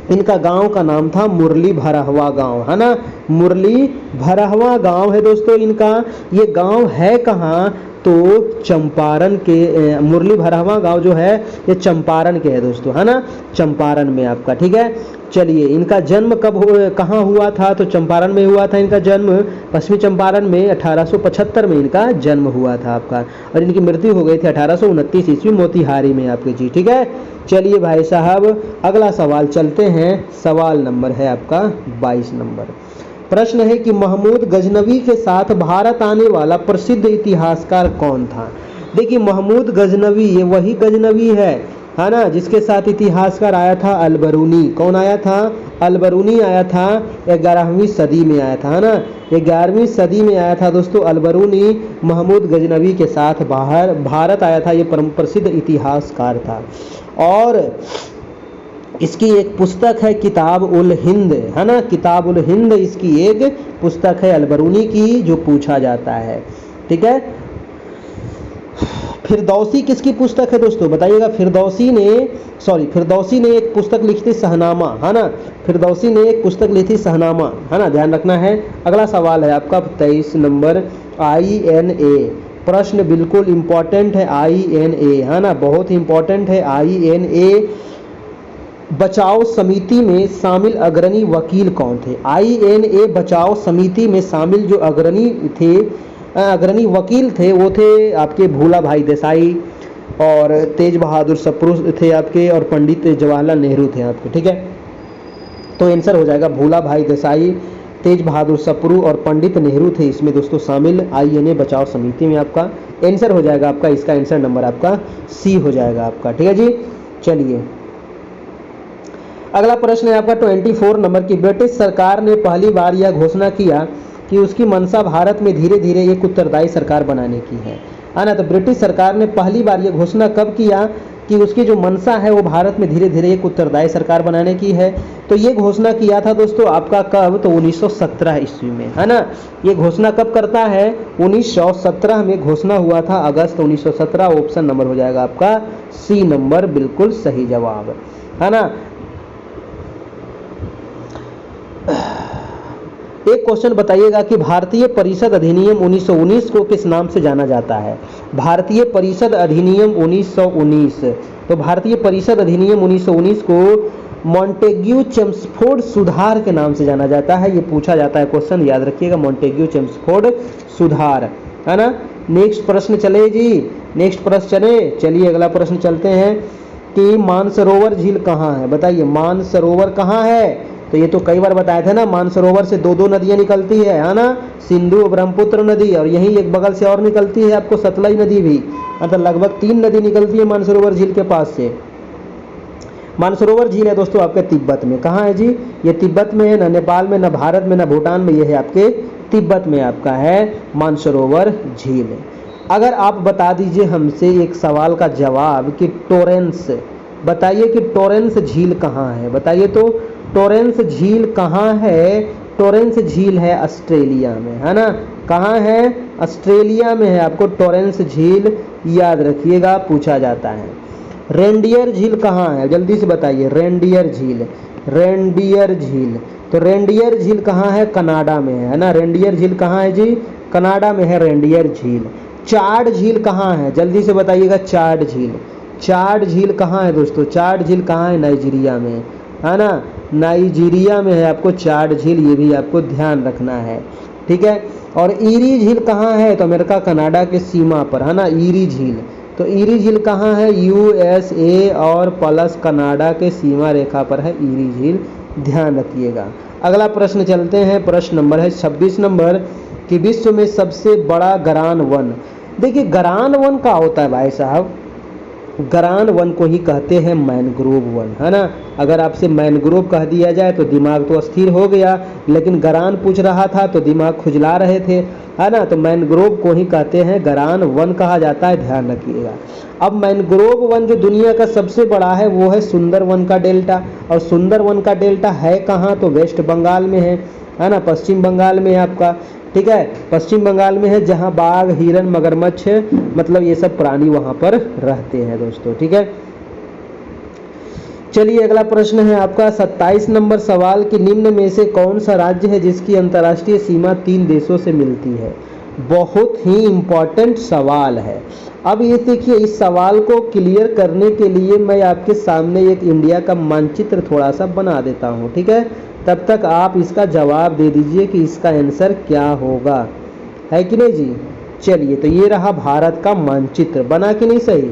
इनका गांव का नाम था मुरली भरहवा गांव, है ना। मुरली भरहवा गांव है दोस्तों इनका। ये गांव है कहाँ? तो चंपारण के, मुरली भरहवा गांव जो है ये चंपारण के है दोस्तों, है ना, चंपारण में आपका। ठीक है, चलिए इनका जन्म कहाँ हुआ था? तो चंपारण में हुआ था इनका जन्म, पश्चिमी चंपारण में 1875 में इनका जन्म हुआ था आपका। और इनकी मृत्यु हो गई थी 1829 ईस्वी मोतिहारी में आपके जी। ठीक है, चलिए भाई साहब अगला सवाल चलते हैं। सवाल नंबर है आपका 22 नंबर। प्रश्न है कि महमूद गजनवी के साथ भारत आने वाला प्रसिद्ध इतिहासकार कौन था? देखिए महमूद गजनवी, ये वही गजनवी है ना, जिसके साथ इतिहासकार आया था अलबरूनी। कौन आया था? अलबरूनी आया था, 11वीं सदी में आया था, है ना। 11वीं सदी में आया था दोस्तों अलबरूनी, महमूद गजनवी के साथ भारत आया था। ये प्रसिद्ध इतिहासकार था। और इसकी एक पुस्तक है किताब उल हिंद, है ना, किताब उल हिंद इसकी एक पुस्तक है अलबरूनी की, जो पूछा जाता है। ठीक है, फिरदौसी किसकी पुस्तक है दोस्तों बताइएगा? फिरदौसी ने एक पुस्तक लिखी थी शहनामा, है ना। फिरदौसी ने एक पुस्तक लिखी थी शहनामा, है ना, ध्यान रखना है। अगला सवाल है आपका 23 नंबर, INA। प्रश्न बिल्कुल इंपॉर्टेंट है, INA, है ना, बहुत ही इंपॉर्टेंट है। INA बचाव समिति में शामिल अग्रणी वकील कौन थे? INA बचाव समिति में शामिल जो अग्रणी वकील थे वो थे आपके भूला भाई देसाई और तेज बहादुर सप्रू थे आपके, और पंडित जवाहरलाल नेहरू थे आपके। ठीक है, तो आंसर हो जाएगा भूला भाई देसाई, तेज बहादुर सप्रू और पंडित नेहरू थे इसमें दोस्तों शामिल INA बचाव समिति में। आपका आंसर हो जाएगा, आपका इसका आंसर नंबर आपका C हो जाएगा आपका। ठीक है जी, चलिए अगला प्रश्न है आपका 24 नंबर की। ब्रिटिश सरकार ने पहली बार यह घोषणा किया कि उसकी मंशा भारत में धीरे धीरे एक उत्तरदायी सरकार बनाने की है ना। तो ब्रिटिश सरकार ने पहली बार यह घोषणा कब किया कि उसकी जो मंशा है वो भारत में धीरे धीरे एक उत्तरदायी सरकार बनाने की है। तो ये घोषणा किया था दोस्तों आपका कब, तो 1917 ईस्वी में, है ना। ये घोषणा कब करता है, 1917 में घोषणा हुआ था, अगस्त 1917। ऑप्शन नंबर हो जाएगा आपका सी नंबर, बिल्कुल सही जवाब, है ना। एक क्वेश्चन बताइएगा कि भारतीय परिषद अधिनियम 1919 को किस नाम से जाना जाता है। भारतीय परिषद अधिनियम 1919, तो भारतीय परिषद अधिनियम 1919 को मॉन्टेग्यू चेम्सफोर्ड सुधार के नाम से जाना जाता है। ये पूछा जाता है क्वेश्चन, याद रखिएगा, मॉन्टेग्यू चेम्सफोर्ड सुधार, है ना। नेक्स्ट प्रश्न चले जी, नेक्स्ट प्रश्न चलिए अगला प्रश्न चलते हैं कि मानसरोवर झील कहाँ है। बताइए मानसरोवर कहाँ है। तो ये तो कई बार बताए थे ना, मानसरोवर से दो नदियां निकलती है ना, सिंधु ब्रह्मपुत्र नदी, और यही एक बगल से और निकलती है आपको सतलज नदी भी, मतलब लगभग 3 नदी निकलती है मानसरोवर झील के पास से। मानसरोवर झील है दोस्तों आपके तिब्बत में। कहाँ है जी, ये तिब्बत में है, ना नेपाल में, ना भारत में, ना भूटान में, ये है आपके तिब्बत में आपका है मानसरोवर झील। अगर आप बता दीजिए हमसे एक सवाल का जवाब कि टोरेंस, बताइए कि टोरेंस झील कहाँ है। बताइए तो टोरेंस झील कहाँ है। टोरेंस झील है ऑस्ट्रेलिया में, है ना। कहाँ है, ऑस्ट्रेलिया में है आपको टोरेंस झील, याद रखिएगा, पूछा जाता है। रेनडियर झील कहाँ है, जल्दी से बताइए। रेनडियर झील, रेनडियर झील, तो रेनडियर झील कहाँ है, कनाडा में है ना। रेनडियर झील कहाँ है जी, कनाडा में है रेनडियर झील। चाड झील कहाँ है, जल्दी से बताइएगा। चाड झील, चाड झील कहाँ है दोस्तों, चाड झील कहाँ है, नाइजीरिया में, है ना। नाइजीरिया में है आपको चाड झील, ये भी आपको ध्यान रखना है, ठीक है। और ईरी झील कहाँ है, तो अमेरिका कनाडा के सीमा पर, है ना, ईरी झील। तो ईरी झील कहाँ है, यूएसए और प्लस कनाडा के सीमा रेखा पर है ईरी झील, ध्यान रखिएगा। अगला प्रश्न चलते हैं, प्रश्न नंबर है 26 नंबर कि विश्व में सबसे बड़ा गरान वन। देखिए गरान वन का होता है भाई साहब, गरान वन को ही कहते हैं मैनग्रोव वन, है ना। अगर आपसे मैनग्रोव कह दिया जाए तो दिमाग तो अस्थिर हो गया, लेकिन गरान पूछ रहा था तो दिमाग खुजला रहे थे, है ना। तो मैनग्रोव को ही कहते हैं गरान वन कहा जाता है, ध्यान रखिएगा। अब मैनग्रोव वन जो दुनिया का सबसे बड़ा है वो है सुंदरवन का डेल्टा, और सुंदरवन का डेल्टा है कहाँ, तो वेस्ट बंगाल में है ना, पश्चिम बंगाल में है आपका, ठीक है, पश्चिम बंगाल में है, जहां बाघ, हिरन, मगरमच्छ, मतलब ये सब प्राणी वहां पर रहते हैं दोस्तों, ठीक है। चलिए अगला प्रश्न है आपका 27 नंबर सवाल कि निम्न में से कौन सा राज्य है जिसकी अंतर्राष्ट्रीय सीमा 3 देशों से मिलती है। बहुत ही इंपॉर्टेंट सवाल है। अब ये देखिए, इस सवाल को क्लियर करने के लिए मैं आपके सामने एक इंडिया का मानचित्र थोड़ा सा बना देता हूँ, ठीक है। तब तक आप इसका जवाब दे दीजिए कि इसका आंसर क्या होगा, है कि नहीं जी। चलिए तो ये रहा भारत का मानचित्र, बना कि नहीं सही,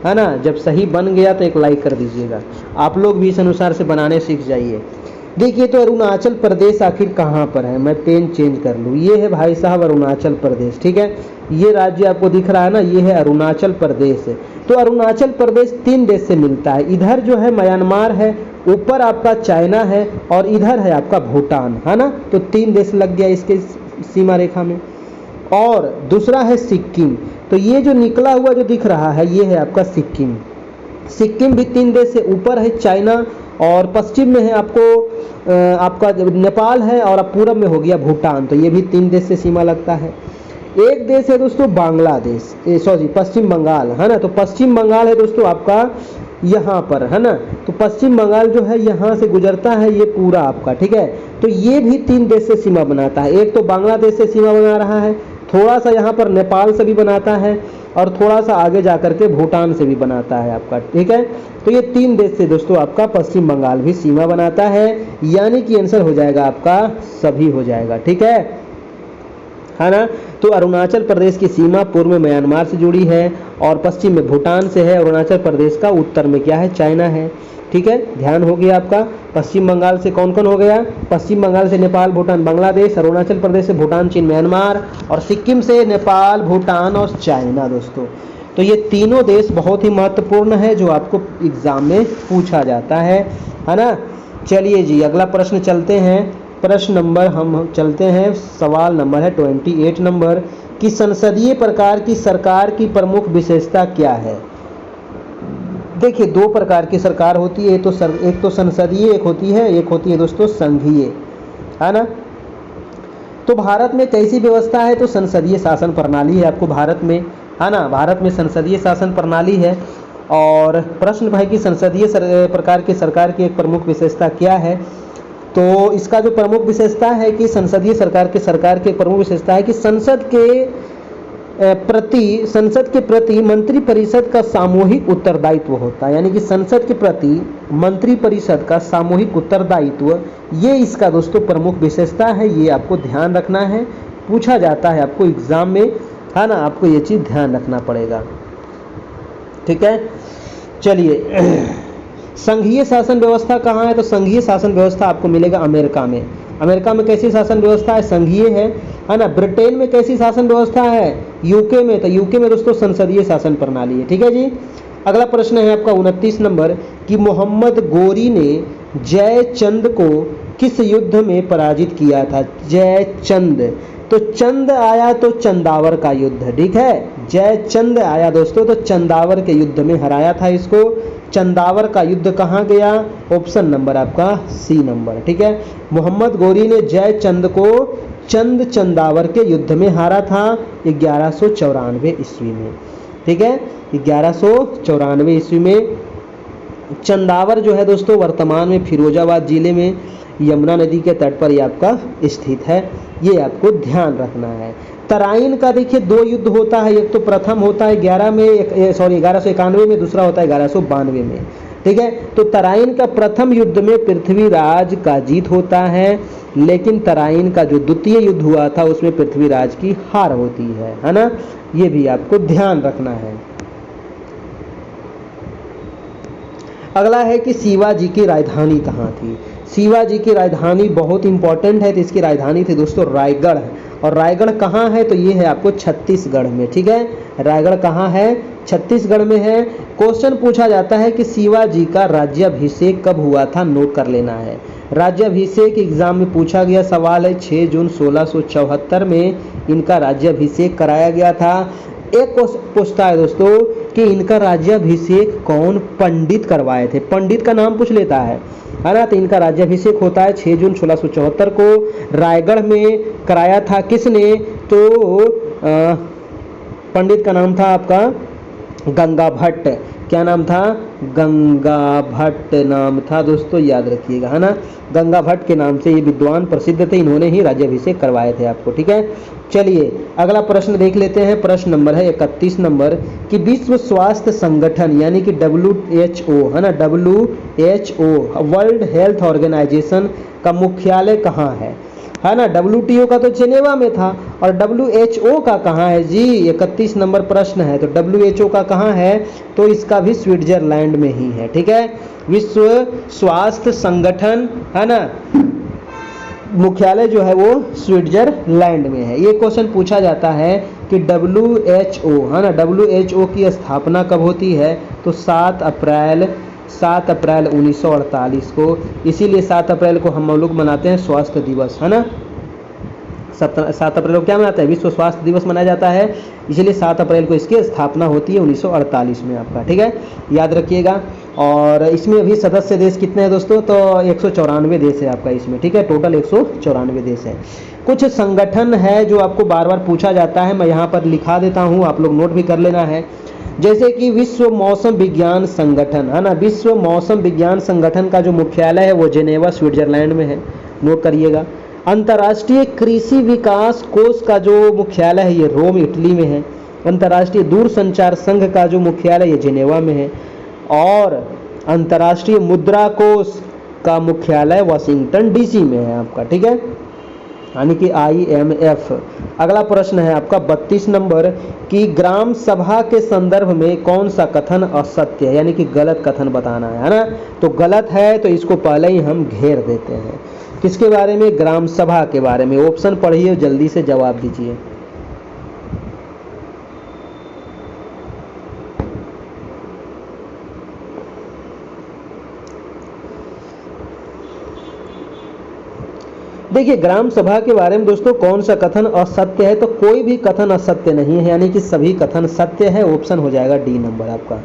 है ना। जब सही बन गया तो एक लाइक कर दीजिएगा। आप लोग भी इस अनुसार से बनाने सीख जाइए। देखिए तो अरुणाचल प्रदेश आखिर कहाँ पर है, मैं पेन चेंज कर लूँ। ये है भाई साहब अरुणाचल प्रदेश, ठीक है। ये राज्य आपको दिख रहा है ना, ये है अरुणाचल प्रदेश। तो अरुणाचल प्रदेश 3 देश से मिलता है। इधर जो है म्यांमार है, ऊपर आपका चाइना है, और इधर है आपका भूटान, है ना। तो 3 देश लग गया इसके सीमा रेखा में। और दूसरा है सिक्किम। तो ये जो निकला हुआ जो दिख रहा है ये है आपका सिक्किम। सिक्किम भी 3 देश से ऊपर है चाइना, और पश्चिम में है आपका नेपाल है, और अब पूरब में हो गया भूटान। तो ये भी 3 देश से सीमा लगता है। एक देश है दोस्तों बांग्लादेश, सॉरी पश्चिम बंगाल, है ना। तो पश्चिम बंगाल है दोस्तों आपका यहाँ पर, है ना। तो पश्चिम बंगाल जो है यहाँ से गुजरता है ये पूरा आपका, ठीक है। तो ये भी 3 देश से सीमा बनाता है। एक तो बांग्लादेश से सीमा बना रहा है, थोड़ा सा यहाँ पर नेपाल से भी बनाता है, और थोड़ा सा आगे जा करके भूटान से भी बनाता है आपका, ठीक है। तो ये 3 देश से दोस्तों आपका पश्चिम बंगाल भी सीमा बनाता है, यानी कि आंसर हो जाएगा आपका सभी हो जाएगा, ठीक है ना। तो अरुणाचल प्रदेश की सीमा पूर्व में म्यांमार से जुड़ी है, और पश्चिम में भूटान से है। अरुणाचल प्रदेश का उत्तर में क्या है, चाइना है, ठीक है। ध्यान हो गया आपका। पश्चिम बंगाल से कौन कौन हो गया, पश्चिम बंगाल से नेपाल, भूटान, बांग्लादेश, अरुणाचल प्रदेश से भूटान, चीन, म्यांमार, और सिक्किम से नेपाल, भूटान और चाइना दोस्तों। तो ये तीनों देश बहुत ही महत्वपूर्ण है जो आपको एग्जाम में पूछा जाता है ना। चलिए जी अगला प्रश्न चलते हैं। प्रश्न नंबर हम चलते हैं, सवाल नंबर है 28 नंबर कि संसदीय प्रकार की सरकार की प्रमुख विशेषता क्या है। देखिए दो प्रकार की सरकार होती है, एक तो संसदीय एक होती है दोस्तों संघीय, है ना। तो भारत में कैसी व्यवस्था है, तो संसदीय शासन प्रणाली है आपको भारत में, है ना। भारत में संसदीय शासन प्रणाली है। और प्रश्न है कि संसदीय प्रकार की सरकार की एक प्रमुख विशेषता क्या है, तो इसका जो प्रमुख विशेषता है कि संसदीय सरकार की प्रमुख विशेषता है कि संसद के प्रति मंत्री परिषद का सामूहिक उत्तरदायित्व होता है। यानी कि संसद के प्रति मंत्री परिषद का सामूहिक उत्तरदायित्व, ये इसका दोस्तों प्रमुख विशेषता है। ये आपको ध्यान रखना है, पूछा जाता है आपको एग्जाम में, है ना। आपको ये चीज़ ध्यान रखना पड़ेगा, ठीक है। चलिए संघीय शासन व्यवस्था कहाँ है, तो संघीय शासन व्यवस्था आपको मिलेगा अमेरिका में। अमेरिका में कैसी शासन व्यवस्था है, संघीय है ना। ब्रिटेन में कैसी शासन व्यवस्था है, यूके में, तो यूके में दोस्तों संसदीय शासन प्रणाली है, ठीक है जी। अगला प्रश्न है आपका 29 नंबर कि मोहम्मद गोरी ने जयचंद को किस युद्ध में पराजित किया था। जयचंद, तो चंद आया तो चंदावर का युद्ध, ठीक है। जयचंद आया दोस्तों तो चंदावर के युद्ध में हराया था इसको। चंदावर का युद्ध कहाँ गया, ऑप्शन नंबर आपका सी नंबर, ठीक है। मोहम्मद गोरी ने जयचंद को चंदावर के युद्ध में हारा था 1194 ईस्वी में, ठीक है। 1194 ईस्वी में चंदावर जो है दोस्तों वर्तमान में फिरोजाबाद जिले में यमुना नदी के तट पर ये आपका स्थित है, ये आपको ध्यान रखना है। तराइन का देखिए दो युद्ध होता है, एक तो प्रथम होता है 1191 में, दूसरा होता है 1192 में, ठीक है। तो तराइन का प्रथम युद्ध में पृथ्वीराज का जीत होता है, लेकिन तराइन का जो द्वितीय युद्ध हुआ था उसमें पृथ्वीराज की हार होती है ना। ये भी आपको ध्यान रखना है। अगला है कि शिवाजी की राजधानी कहाँ थी। शिवाजी की राजधानी बहुत इंपॉर्टेंट है, तो इसकी राजधानी थी दोस्तों रायगढ़। और रायगढ़ कहाँ है, तो ये है आपको छत्तीसगढ़ में, ठीक है। रायगढ़ कहाँ है, छत्तीसगढ़ में है। क्वेश्चन पूछा जाता है कि शिवाजी का राज्याभिषेक कब हुआ था, नोट कर लेना है। राज्याभिषेक एग्जाम में पूछा गया सवाल है, 6 जून 1674 में इनका राज्याभिषेक कराया गया था। एक क्वेश्चन पूछता है दोस्तों कि इनका राज्याभिषेक कौन पंडित करवाए थे, पंडित का नाम पूछ लेता है ना। तो इनका राज्याभिषेक होता है 6 जून 1674 को रायगढ़ में कराया था। किसने, तो पंडित का नाम था आपका गंगा भट्ट। क्या नाम था, गंगा भट्ट नाम था दोस्तों, याद रखिएगा, है ना। गंगा भट्ट के नाम से ये विद्वान प्रसिद्ध थे, इन्होंने ही राज्याभिषेक करवाए थे आपको, ठीक है। चलिए अगला प्रश्न देख लेते हैं। प्रश्न नंबर है 31 नंबर कि विश्व स्वास्थ्य संगठन यानी कि WHO, है ना, WHO वर्ल्ड हेल्थ ऑर्गेनाइजेशन का मुख्यालय कहाँ है ना। WTO का तो जेनेवा में था, और WHO का कहाँ है जी, 31 नंबर प्रश्न है। तो WHO का कहाँ है, तो इसका भी स्विट्जरलैंड में ही है, ठीक है। विश्व स्वास्थ्य संगठन, है ना, मुख्यालय जो है वो स्विट्जरलैंड में है। ये क्वेश्चन पूछा जाता है कि WHO, है ना, WHO की स्थापना कब होती है, तो 7 अप्रैल 1948 को। इसीलिए 7 अप्रैल को हम लोग मनाते हैं स्वास्थ्य दिवस, है ना। 7 अप्रैल को क्या मनाते हैं, विश्व स्वास्थ्य दिवस मनाया जाता है। इसीलिए 7 अप्रैल को इसकी स्थापना होती है 1948 में आपका, ठीक है, याद रखिएगा। और इसमें अभी सदस्य देश कितने हैं दोस्तों, तो 194 देश है आपका इसमें, ठीक है। टोटल 194 देश है। कुछ संगठन है जो आपको बार बार पूछा जाता है, मैं यहाँ पर लिखा देता हूँ, आप लोग नोट भी कर लेना है। जैसे कि विश्व मौसम विज्ञान संगठन, है ना, विश्व मौसम विज्ञान संगठन का जो मुख्यालय है वो जेनेवा स्विट्जरलैंड में है, नोट करिएगा। अंतर्राष्ट्रीय कृषि विकास कोष का जो मुख्यालय है ये रोम इटली में है। अंतर्राष्ट्रीय दूरसंचार संघ का जो मुख्यालय ये जेनेवा में है। और अंतर्राष्ट्रीय मुद्रा कोष का मुख्यालय वाशिंगटन DC में है आपका, ठीक है, यानी कि IMF। अगला प्रश्न है आपका 32 नंबर कि ग्राम सभा के संदर्भ में कौन सा कथन असत्य है, यानी कि गलत कथन बताना है ना। तो गलत है तो इसको पहले ही हम घेर देते हैं। किसके बारे में, ग्राम सभा के बारे में। ऑप्शन पढ़िए, जल्दी से जवाब दीजिए। देखिए ग्राम सभा के बारे में दोस्तों कौन सा कथन असत्य है, तो कोई भी कथन असत्य नहीं है, यानी कि सभी कथन सत्य है। ऑप्शन हो जाएगा डी नंबर आपका,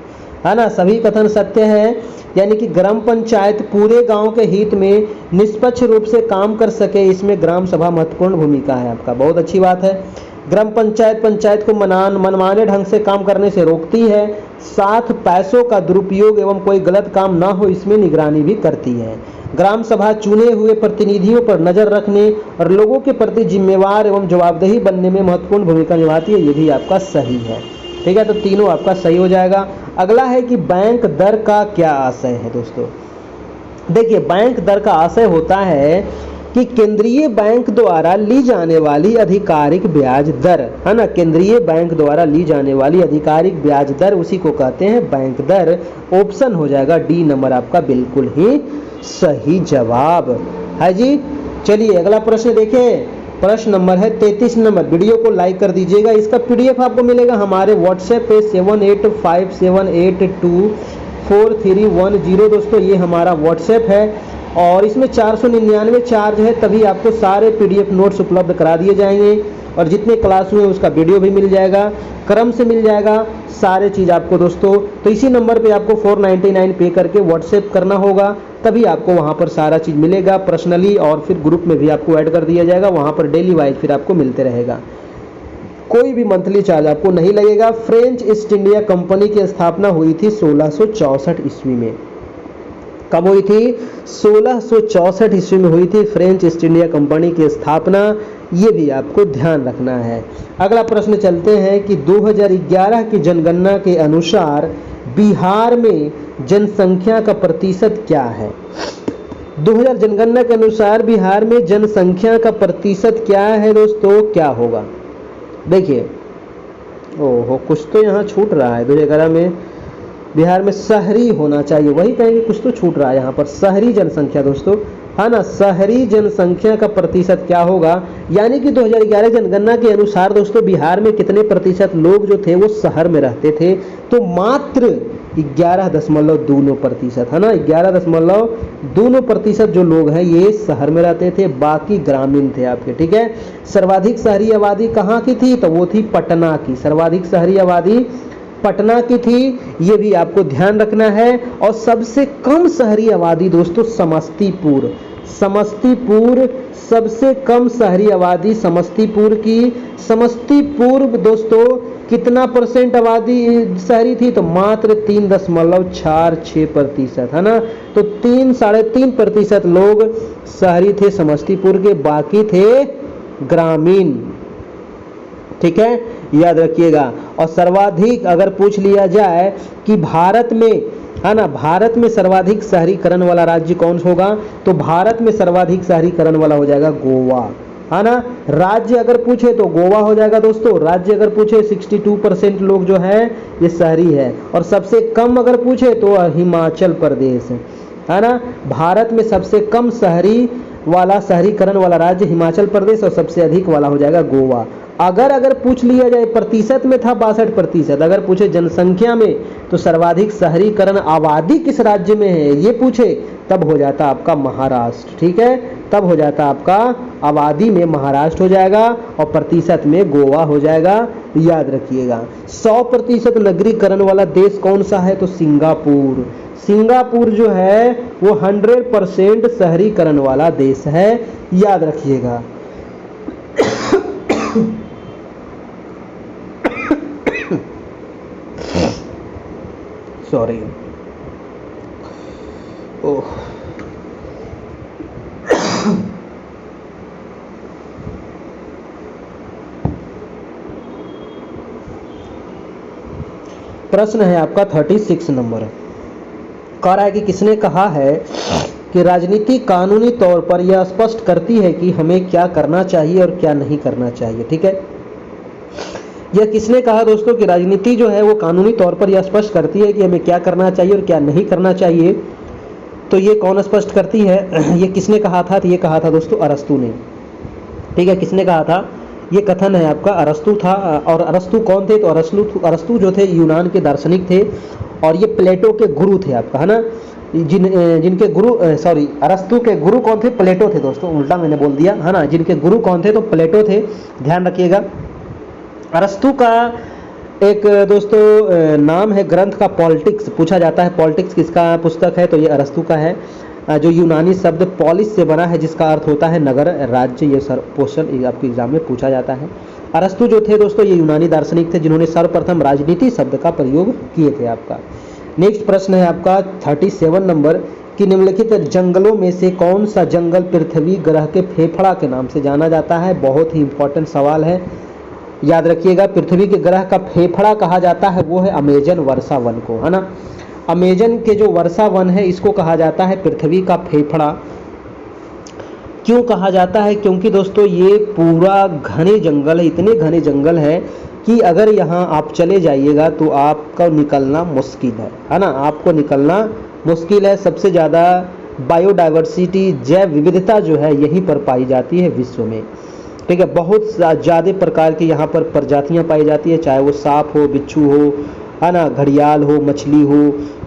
है ना, सभी कथन सत्य है, यानी कि ग्राम पंचायत पूरे गांव के हित में निष्पक्ष रूप से काम कर सके, इसमें ग्राम सभा महत्वपूर्ण भूमिका है आपका। बहुत अच्छी बात है। ग्राम पंचायत पंचायत को मनमाने ढंग से काम करने से रोकती है, साथ पैसों का दुरुपयोग एवं कोई गलत काम ना हो इसमें निगरानी भी करती है। ग्राम सभा चुने हुए प्रतिनिधियों पर नजर रखने और लोगों के प्रति जिम्मेवार एवं जवाबदेही बनने में महत्वपूर्ण भूमिका निभाती है, ये भी आपका सही है। ठीक है, तो तीनों आपका सही हो जाएगा। अगला है कि बैंक दर का क्या आशय है दोस्तों। देखिए, बैंक दर का आशय होता है कि केंद्रीय बैंक द्वारा ली जाने वाली आधिकारिक ब्याज दर, है ना, केंद्रीय बैंक द्वारा ली जाने वाली आधिकारिक ब्याज दर, उसी को कहते हैं बैंक दर। ऑप्शन हो जाएगा डी नंबर आपका बिल्कुल ही सही जवाब है जी। चलिए अगला प्रश्न देखें, प्रश्न नंबर है 33 नंबर। वीडियो को लाइक कर दीजिएगा। इसका पीडीएफ आपको मिलेगा हमारे व्हाट्सएप पे 7857824310 दोस्तों, ये हमारा व्हाट्सएप है और इसमें 499 चार्ज है, तभी आपको सारे पीडीएफ नोट्स उपलब्ध करा दिए जाएंगे और जितने क्लास हुए उसका वीडियो भी मिल जाएगा, क्रम से मिल जाएगा सारे चीज़ आपको दोस्तों। तो इसी नंबर पे आपको 499 पे करके व्हाट्सएप करना होगा, तभी आपको वहाँ पर सारा चीज़ मिलेगा पर्सनली, और फिर ग्रुप में भी आपको ऐड कर दिया जाएगा, वहाँ पर डेली वाइज फिर आपको मिलते रहेगा। कोई भी मंथली चार्ज आपको नहीं लगेगा। फ्रेंच ईस्ट इंडिया कंपनी की स्थापना हुई थी 1664 ईस्वी में। कब हुई थी? 1664 ईस्वी में हुई थी फ्रेंच ईस्ट इंडिया कंपनी की स्थापना, ये भी आपको ध्यान रखना है। अगला प्रश्न चलते हैं कि 2011 की जनगणना के अनुसार बिहार में जनसंख्या का प्रतिशत क्या है? 2000 जनगणना के अनुसार बिहार में जनसंख्या का प्रतिशत क्या है दोस्तों, क्या होगा? देखिए, ओहो कुछ तो यहाँ छूट रहा है। 2011 में बिहार में शहरी होना चाहिए, वही कहेंगे, कुछ तो छूट रहा है यहाँ पर। शहरी जनसंख्या दोस्तों, है ना, शहरी जनसंख्या का प्रतिशत क्या होगा, यानी कि 2011 जनगणना के अनुसार दोस्तों बिहार में कितने प्रतिशत लोग जो थे वो शहर में रहते थे, तो मात्र 11.2%, है ना, 11.2% जो लोग हैं ये शहर में रहते थे, बाकी ग्रामीण थे आपके। ठीक है, सर्वाधिक शहरी आबादी कहाँ की थी? तो वो थी पटना की। सर्वाधिक शहरी आबादी पटना की थी, ये भी आपको ध्यान रखना है। और सबसे कम शहरी आबादी दोस्तों समस्तीपुर। समस्तीपुर सबसे कम शहरी आबादी समस्तीपुर की। समस्तीपुर दोस्तों कितना परसेंट आबादी शहरी थी? तो मात्र 3.46%, है ना। तो 3-3.5% लोग शहरी थे समस्तीपुर के, बाकी थे ग्रामीण। ठीक है, याद रखिएगा। और सर्वाधिक अगर पूछ लिया जाए कि भारत में, है ना, भारत में सर्वाधिक शहरीकरण वाला राज्य कौन होगा, तो भारत में सर्वाधिक शहरीकरण वाला हो जाएगा गोवा, है ना। राज्य अगर पूछे तो गोवा हो जाएगा दोस्तों। राज्य अगर पूछे 62% लोग जो है ये शहरी है, और सबसे कम अगर पूछे तो हिमाचल प्रदेश है ना। भारत में सबसे कम शहरीकरण वाला राज्य हिमाचल प्रदेश, और सबसे अधिक वाला हो जाएगा गोवा। अगर पूछ लिया जाए, प्रतिशत में था 62%, अगर पूछे जनसंख्या में तो सर्वाधिक शहरीकरण आबादी किस राज्य में है ये पूछे, तब हो जाता आपका महाराष्ट्र। ठीक है, तब हो जाता आपका आबादी में महाराष्ट्र हो जाएगा और प्रतिशत में गोवा हो जाएगा, याद रखिएगा। 100% नगरीकरण वाला देश कौन सा है? तो सिंगापुर। सिंगापुर जो है वो 100% शहरीकरण वाला देश है, याद रखिएगा। सॉरी, ओह, प्रश्न है आपका 36 नंबर। कह रहा है कि किसने कहा है कि राजनीति कानूनी तौर पर यह स्पष्ट करती है कि हमें क्या करना चाहिए और क्या नहीं करना चाहिए। ठीक है, यह किसने कहा दोस्तों कि राजनीति जो है वो कानूनी तौर पर यह स्पष्ट करती है कि हमें क्या करना चाहिए और क्या नहीं करना चाहिए। तो ये कौन स्पष्ट करती है, ये किसने कहा था? तो ये कहा था दोस्तों अरस्तु ने। ठीक है, किसने कहा था? ये कथन है आपका अरस्तु था। और अरस्तु कौन थे? तो अरस्तु जो थे यूनान के दार्शनिक थे, और ये प्लेटो के गुरु थे आपका, है ना। जिनके गुरु अरस्तु के गुरु कौन थे? प्लेटो थे दोस्तों, उल्टा मैंने बोल दिया, है ना। जिनके गुरु कौन थे? तो प्लेटो थे, ध्यान रखिएगा। अरस्तु का एक दोस्तों नाम है ग्रंथ का पॉलिटिक्स, पूछा जाता है पॉलिटिक्स किसका पुस्तक है, तो ये अरस्तु का है। जो यूनानी शब्द पॉलिस से बना है जिसका अर्थ होता है नगर राज्य, ये क्वेश्चन आपके एग्जाम में पूछा जाता है। अरस्तु जो थे दोस्तों ये यूनानी दार्शनिक थे जिन्होंने सर्वप्रथम राजनीति शब्द का प्रयोग किए थे आपका। नेक्स्ट प्रश्न है आपका 37 नंबर कि निम्नलिखित जंगलों में से कौन सा जंगल पृथ्वी ग्रह के फेफड़ा के नाम से जाना जाता है। बहुत ही इंपॉर्टेंट सवाल है, याद रखिएगा। पृथ्वी के ग्रह का फेफड़ा कहा जाता है वो है अमेजन वर्षा वन को, है ना। अमेजन के जो वर्षा वन है इसको कहा जाता है पृथ्वी का फेफड़ा। क्यों कहा जाता है? क्योंकि दोस्तों ये पूरा घने जंगल है, इतने घने जंगल है कि अगर यहाँ आप चले जाइएगा तो आपका निकलना मुश्किल है ना, आपको निकलना मुश्किल है। सबसे ज़्यादा बायोडाइवर्सिटी जैव विविधता जो है यहीं पर पाई जाती है विश्व में, ठीक है। बहुत ज़्यादा प्रकार की यहाँ पर प्रजातियाँ पाई जाती है, चाहे वो सांप हो, बिच्छू हो, है ना, घड़ियाल हो, मछली हो,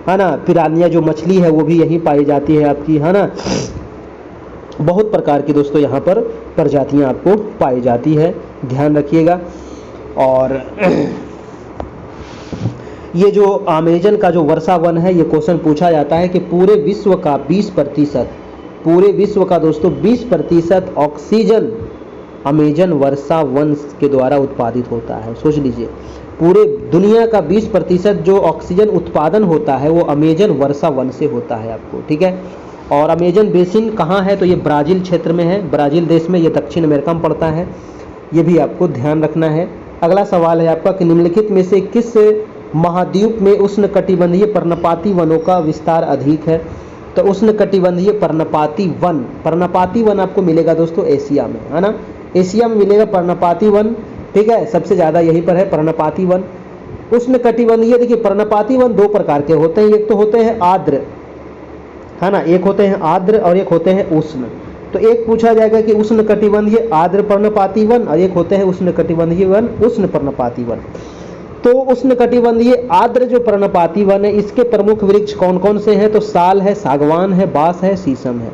है ना, पिरानिया जो मछली है वो भी यहीं पाई जाती है आपकी, है ना। बहुत प्रकार की दोस्तों यहाँ पर प्रजातियाँ आपको पाई जाती है, ध्यान रखिएगा। और ये जो अमेजन का जो वर्षा वन है ये क्वेश्चन पूछा जाता है कि पूरे विश्व का 20%, पूरे विश्व का दोस्तों 20% ऑक्सीजन अमेजन वर्षा वन के द्वारा उत्पादित होता है। सोच लीजिए पूरे दुनिया का 20% जो ऑक्सीजन उत्पादन होता है वो अमेजन वर्षा वन से होता है आपको, ठीक है। और अमेजन बेसिन कहाँ है? तो ये ब्राज़ील क्षेत्र में है, ब्राज़ील देश में, ये दक्षिण अमेरिका में पड़ता है, ये भी आपको ध्यान रखना है। अगला सवाल है आपका कि निम्नलिखित में से किस महाद्वीप में उष्णकटिबंधीय पर्णपाती वनों का विस्तार अधिक है? तो उष्णकटिबंधीय पर्णपाती वन आपको मिलेगा दोस्तों एशिया में, है ना। एशिया में मिलेगा पर्णपाती वन, ठीक है, सबसे ज़्यादा यहीं पर है पर्णपाती वन। उष्णकटिबंधीय देखिए पर्णपाती वन दो प्रकार के होते हैं, एक तो होते हैं आर्द्र, है ना, एक होते हैं आर्द्र और एक होते हैं उष्ण। तो एक पूछा जाएगा कि उष्णकटिबंधीय आर्द्र पर्णपाती वन और एक होते हैं उष्णकटिबंधीय वन उष्ण पर्णपाती वन। तो उष्णकटिबंधीय आर्द्र जो पर्णपाती वन है इसके प्रमुख वृक्ष कौन कौन से हैं? तो साल है, सागवान है, बांस है, शीशम है।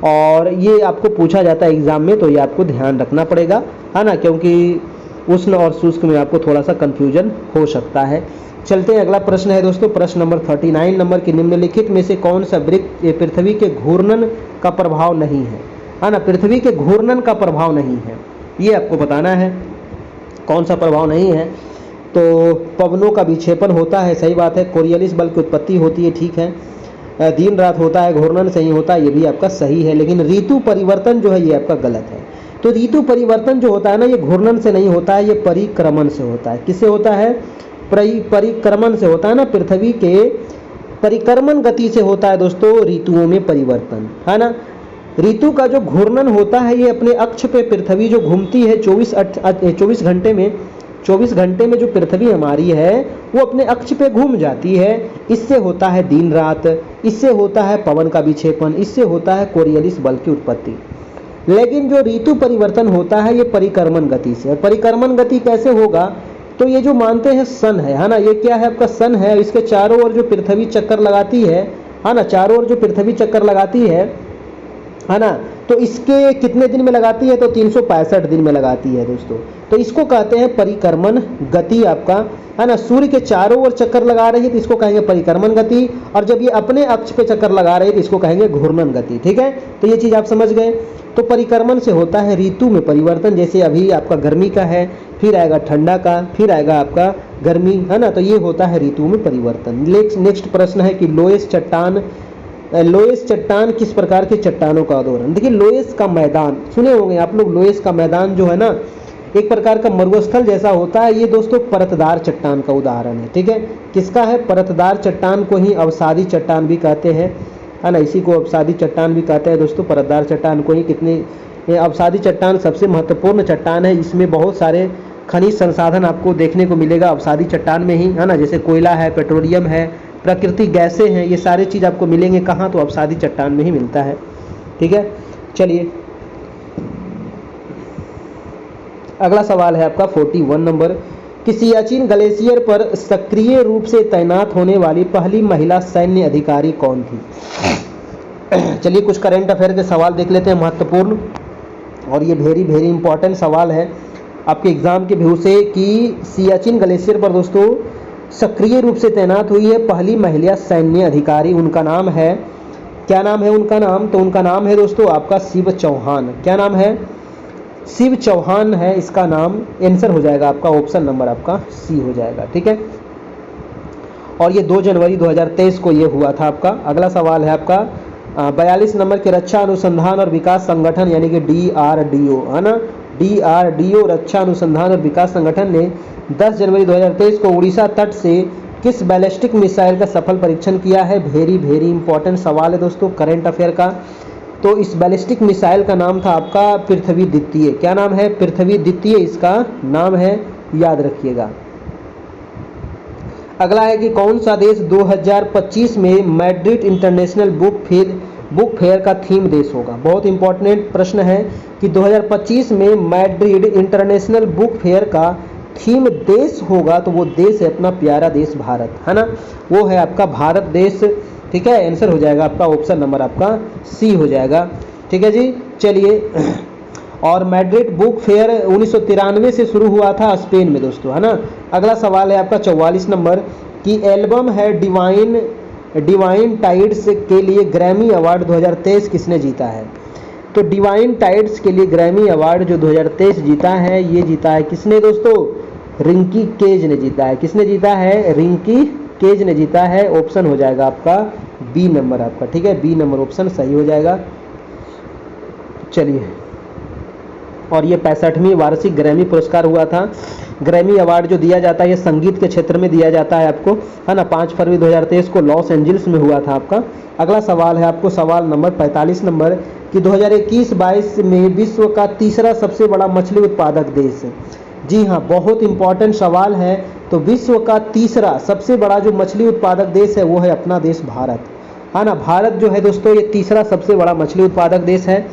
और ये आपको पूछा जाता है एग्जाम में, तो ये आपको ध्यान रखना पड़ेगा, है ना, क्योंकि उष्ण और शुष्क में आपको थोड़ा सा कंफ्यूजन हो सकता है। चलते हैं, अगला प्रश्न है दोस्तों प्रश्न नंबर 39 नंबर कि निम्नलिखित में से कौन सा वृक्ष पृथ्वी के घूर्णन का प्रभाव नहीं है ना। पृथ्वी के घूर्णन का प्रभाव नहीं है, ये आपको बताना है कौन सा प्रभाव नहीं है। तो पवनों का विक्षेपण होता है, सही बात है। कोरियलिस बल की उत्पत्ति होती है, ठीक है। दिन रात होता है, घूर्णन सही होता है, ये भी आपका सही है। लेकिन ऋतु परिवर्तन जो है ये आपका गलत है। तो ऋतु परिवर्तन जो होता है ना ये घूर्णन से नहीं होता है, ये परिक्रमण से होता है। किससे होता है? परिक्रमण से होता है ना, पृथ्वी के परिक्रमण गति से होता है दोस्तों ऋतुओं में परिवर्तन, है ना। ऋतु का जो घूर्णन होता है ये अपने अक्ष पे पृथ्वी जो घूमती है 24 घंटे में, 24 घंटे में जो पृथ्वी हमारी है वो अपने अक्ष पे घूम जाती है। इससे होता है दिन रात, इससे होता है पवन का विक्षेपण, इससे होता है कोरियलिस बल की उत्पत्ति। लेकिन जो ऋतु परिवर्तन होता है ये परिक्रमण गति से। और परिक्रमण गति कैसे होगा? तो ये जो मानते हैं सन है ना, ये क्या है आपका सन है, इसके चारों ओर जो पृथ्वी चक्कर लगाती है ना, चारों ओर जो पृथ्वी चक्कर लगाती है ना, तो इसके कितने दिन में लगाती है? तो 365 दिन में लगाती है दोस्तों। तो इसको कहते हैं परिक्रमण गति आपका, है ना। सूर्य के चारों ओर चक्कर लगा रही है तो इसको कहेंगे परिक्रमण गति, और जब ये अपने अक्ष पे चक्कर लगा रही है तो इसको कहेंगे घूर्णन गति, ठीक है। तो ये चीज़ आप समझ गए। तो परिक्रमण से होता है ऋतु में परिवर्तन, जैसे अभी आपका गर्मी का है, फिर आएगा ठंडा का, फिर आएगा आपका गर्मी, है ना। तो ये होता है ऋतु में परिवर्तन। नेक्स्ट प्रश्न है कि लोएस चट्टान किस प्रकार की चट्टानों का उदाहरण? देखिए लोएस का मैदान सुने होंगे आप लोग। लोएस का मैदान जो है ना एक प्रकार का मरुस्थल जैसा होता है, ये दोस्तों परतदार चट्टान का उदाहरण है, ठीक है। किसका है? परतदार चट्टान को ही अवसादी चट्टान भी कहते हैं, है ना। इसी को अवसादी चट्टान भी कहते हैं दोस्तों, परतदार चट्टान को ही। कितने अवसादी चट्टान सबसे महत्वपूर्ण चट्टान है, इसमें बहुत सारे खनिज संसाधन आपको देखने को मिलेगा अवसादी चट्टान में ही, है ना। जैसे कोयला है, पेट्रोलियम है, प्राकृतिक गैसें हैं, ये सारी चीज़ आपको मिलेंगे कहाँ? तो अवसादी चट्टान में ही मिलता है, ठीक है। चलिए अगला सवाल है आपका 41 नंबर कि सियाचिन ग्लेशियर पर सक्रिय रूप से तैनात होने वाली पहली महिला सैन्य अधिकारी कौन थी? चलिए कुछ करंट अफेयर के सवाल देख लेते हैं महत्वपूर्ण, और ये वेरी इंपॉर्टेंट सवाल है। आपके एग्जाम के व्यू से कि सियाचिन ग्लेशियर पर दोस्तों सक्रिय रूप से तैनात हुई है पहली महिला सैन्य अधिकारी। उनका नाम है, क्या नाम है उनका नाम? तो उनका नाम है दोस्तों आपका शिव चौहान। क्या नाम है? शिव चौहान है इसका नाम। आंसर हो जाएगा आपका ऑप्शन नंबर आपका सी हो जाएगा। ठीक है, और ये 2 जनवरी 2023 को ये हुआ था आपका। अगला सवाल है आपका 42 नंबर के रक्षा अनुसंधान और विकास संगठन यानी कि DRDO है ना, DRDO रक्षा अनुसंधान और विकास संगठन ने 10 जनवरी 2023 को उड़ीसा तट से किस बैलिस्टिक मिसाइल का सफल परीक्षण किया है? वेरी वेरी इंपॉर्टेंट सवाल है दोस्तों करंट अफेयर का। तो इस बैलिस्टिक मिसाइल का नाम था आपका पृथ्वी द्वितीय। क्या नाम है? पृथ्वी द्वितीय इसका नाम है, याद रखिएगा। अगला है कि कौन सा देश 2025 में मैड्रिड इंटरनेशनल बुक फेयर का थीम देश होगा? बहुत इंपॉर्टेंट प्रश्न है कि 2025 में मैड्रिड इंटरनेशनल बुक फेयर का थीम देश होगा, तो वो देश है अपना प्यारा देश भारत, है ना, वो है आपका भारत देश। ठीक है, आंसर हो जाएगा आपका ऑप्शन नंबर आपका सी हो जाएगा। ठीक है जी, चलिए। और मैड्रिड बुक फेयर 1993 से शुरू हुआ था स्पेन में दोस्तों, है ना। अगला सवाल है आपका 44 नंबर की एल्बम है डिवाइन टाइड्स के लिए ग्रैमी अवार्ड 2023 किसने जीता है? तो डिवाइन टाइड्स के लिए ग्रैमी अवार्ड जो 2023 जीता है, ये जीता है किसने दोस्तों? रिंकी केज ने जीता है। किसने जीता है? रिंकी केज ने जीता है। ऑप्शन हो जाएगा आपका बी नंबर आपका। ठीक है, बी नंबर ऑप्शन सही हो जाएगा। चलिए, और ये 65वीं वार्षिक ग्रैमी पुरस्कार हुआ था। ग्रैमी अवार्ड जो दिया जाता है ये संगीत के क्षेत्र में दिया जाता है आपको, है ना। 5 फरवरी 2023 को लॉस एंजल्स में हुआ था आपका। अगला सवाल है आपको सवाल नंबर 45 नंबर कि 2021-22 में विश्व का तीसरा सबसे बड़ा मछली उत्पादक देश। जी हाँ, बहुत इंपॉर्टेंट सवाल है। तो विश्व का तीसरा सबसे बड़ा जो मछली उत्पादक देश है वो है अपना देश भारत, है ना। भारत जो है दोस्तों ये तीसरा सबसे बड़ा मछली उत्पादक देश है।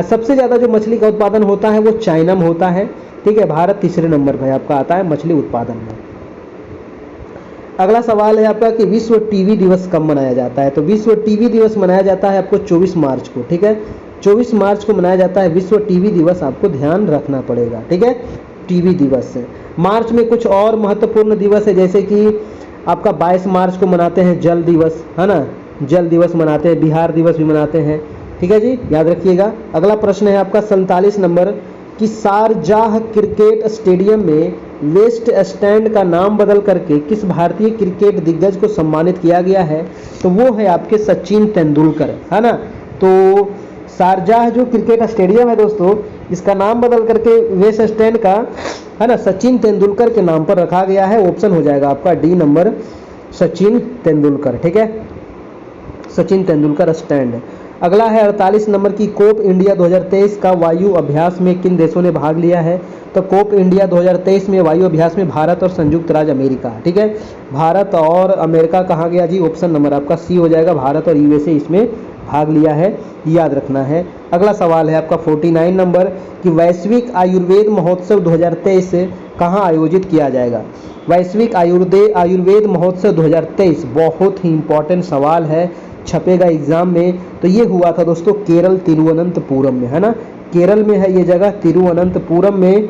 सबसे ज़्यादा जो मछली का उत्पादन होता है वो चाइना में होता है। ठीक है, भारत तीसरे नंबर पर आपका आता है मछली उत्पादन में। अगला सवाल है आपका कि विश्व टीवी दिवस कब मनाया जाता है? तो विश्व टीवी दिवस मनाया जाता है आपको 24 मार्च को। ठीक है, 24 मार्च को मनाया जाता है विश्व टीवी दिवस, आपको ध्यान रखना पड़ेगा। ठीक है, टीवी दिवस। मार्च में कुछ और महत्वपूर्ण दिवस है, जैसे कि आपका 22 मार्च को मनाते हैं जल दिवस, है ना, जल दिवस मनाते हैं, बिहार दिवस भी मनाते हैं। ठीक है जी, याद रखिएगा। अगला प्रश्न है आपका 47 नंबर कि शारजाह क्रिकेट स्टेडियम में वेस्ट स्टैंड का नाम बदल करके किस भारतीय क्रिकेट दिग्गज को सम्मानित किया गया है? तो वो है आपके सचिन तेंदुलकर, है ना। तो शारजाह जो क्रिकेट स्टेडियम है दोस्तों, इसका नाम बदल करके वेस्ट स्टैंड का, है ना, सचिन तेंदुलकर के नाम पर रखा गया है। ऑप्शन हो जाएगा आपका डी नंबर सचिन तेंदुलकर। ठीक है, सचिन तेंदुलकर स्टैंड। अगला है 48 नंबर की कोप इंडिया 2023 का वायु अभ्यास में किन देशों ने भाग लिया है? तो कोप इंडिया 2023 में वायु अभ्यास में भारत और संयुक्त राज्य अमेरिका। ठीक है, भारत और अमेरिका कहाँ गया जी? ऑप्शन नंबर आपका सी हो जाएगा, भारत और यूएसए इसमें भाग लिया है, याद रखना है। अगला सवाल है आपका 49 नंबर कि वैश्विक आयुर्वेद महोत्सव 2023 कहाँ आयोजित किया जाएगा? वैश्विक आयुर्वेद महोत्सव 2023 बहुत ही इंपॉर्टेंट सवाल है, छपेगा एग्जाम में। तो ये हुआ था दोस्तों केरल तिरुवनंतपुरम में, है ना, केरल में है ये जगह तिरुवनंतपुरम में।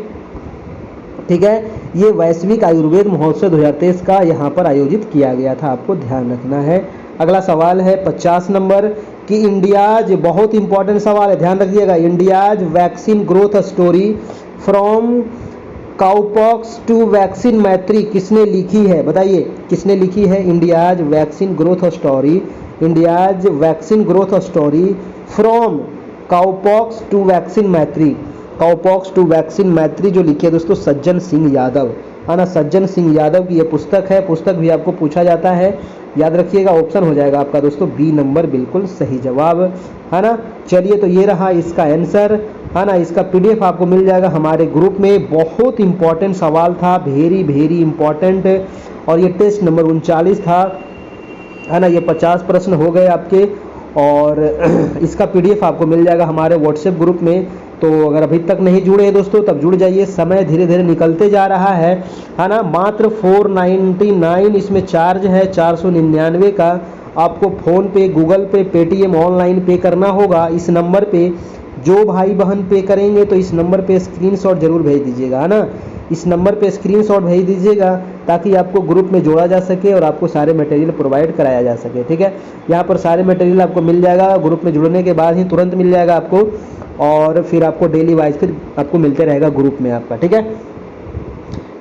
ठीक है, ये वैश्विक आयुर्वेद महोत्सव 2023 का यहाँ पर आयोजित किया गया था, आपको ध्यान रखना है। अगला सवाल है 50 नंबर कि इंडियाज, बहुत इंपॉर्टेंट सवाल है, ध्यान रखिएगा, India's vaccine growth story from cowpox to vaccine Maitri किसने लिखी है? बताइए किसने लिखी है? India's vaccine growth story, India's vaccine growth story from cowpox to vaccine Maitri, cowpox to vaccine Maitri जो लिखी है दोस्तों सज्जन सिंह यादव, है ना, सज्जन सिंह यादव की ये पुस्तक है। पुस्तक भी आपको पूछा जाता है, याद रखिएगा। ऑप्शन हो जाएगा आपका दोस्तों बी नंबर, बिल्कुल सही जवाब, है ना। चलिए, तो ये रहा इसका आंसर, है ना। इसका पीडीएफ आपको मिल जाएगा हमारे ग्रुप में। बहुत इंपॉर्टेंट सवाल था, वेरी वेरी इंपॉर्टेंट, और ये टेस्ट नंबर 39 था, है ना। ये 50 प्रश्न हो गए आपके, और इसका पीडीएफ आपको मिल जाएगा हमारे व्हाट्सएप ग्रुप में। तो अगर अभी तक नहीं जुड़े हैं दोस्तों तब जुड़ जाइए, समय धीरे धीरे निकलते जा रहा है ना। मात्र 499 इसमें चार्ज है, 499 का आपको फ़ोन पे, गूगल पे, पेटीएम ऑनलाइन पे करना होगा। इस नंबर पे जो भाई बहन पे करेंगे तो इस नंबर पे स्क्रीनशॉट जरूर भेज दीजिएगा, है ना। इस नंबर पे स्क्रीनशॉट भेज दीजिएगा ताकि आपको ग्रुप में जोड़ा जा सके और आपको सारे मटेरियल प्रोवाइड कराया जा सके, ठीक है। यहाँ पर सारे मटेरियल आपको मिल जाएगा, ग्रुप में जुड़ने के बाद ही तुरंत मिल जाएगा आपको, और फिर आपको डेली वाइज फिर आपको मिलते रहेगा ग्रुप में आपका, ठीक है।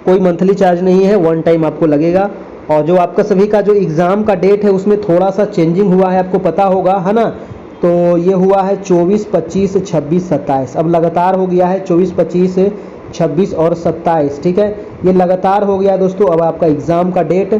कोई मंथली चार्ज नहीं है, वन टाइम आपको लगेगा। और जो आपका सभी का जो एग्ज़ाम का डेट है उसमें थोड़ा सा चेंजिंग हुआ है, आपको पता होगा, है ना। तो ये हुआ है 24, 25, 26, 27, अब लगातार हो गया है 24, 25, 26 और 27, ठीक है। ये लगातार हो गया दोस्तों अब आपका एग्ज़ाम का डेट,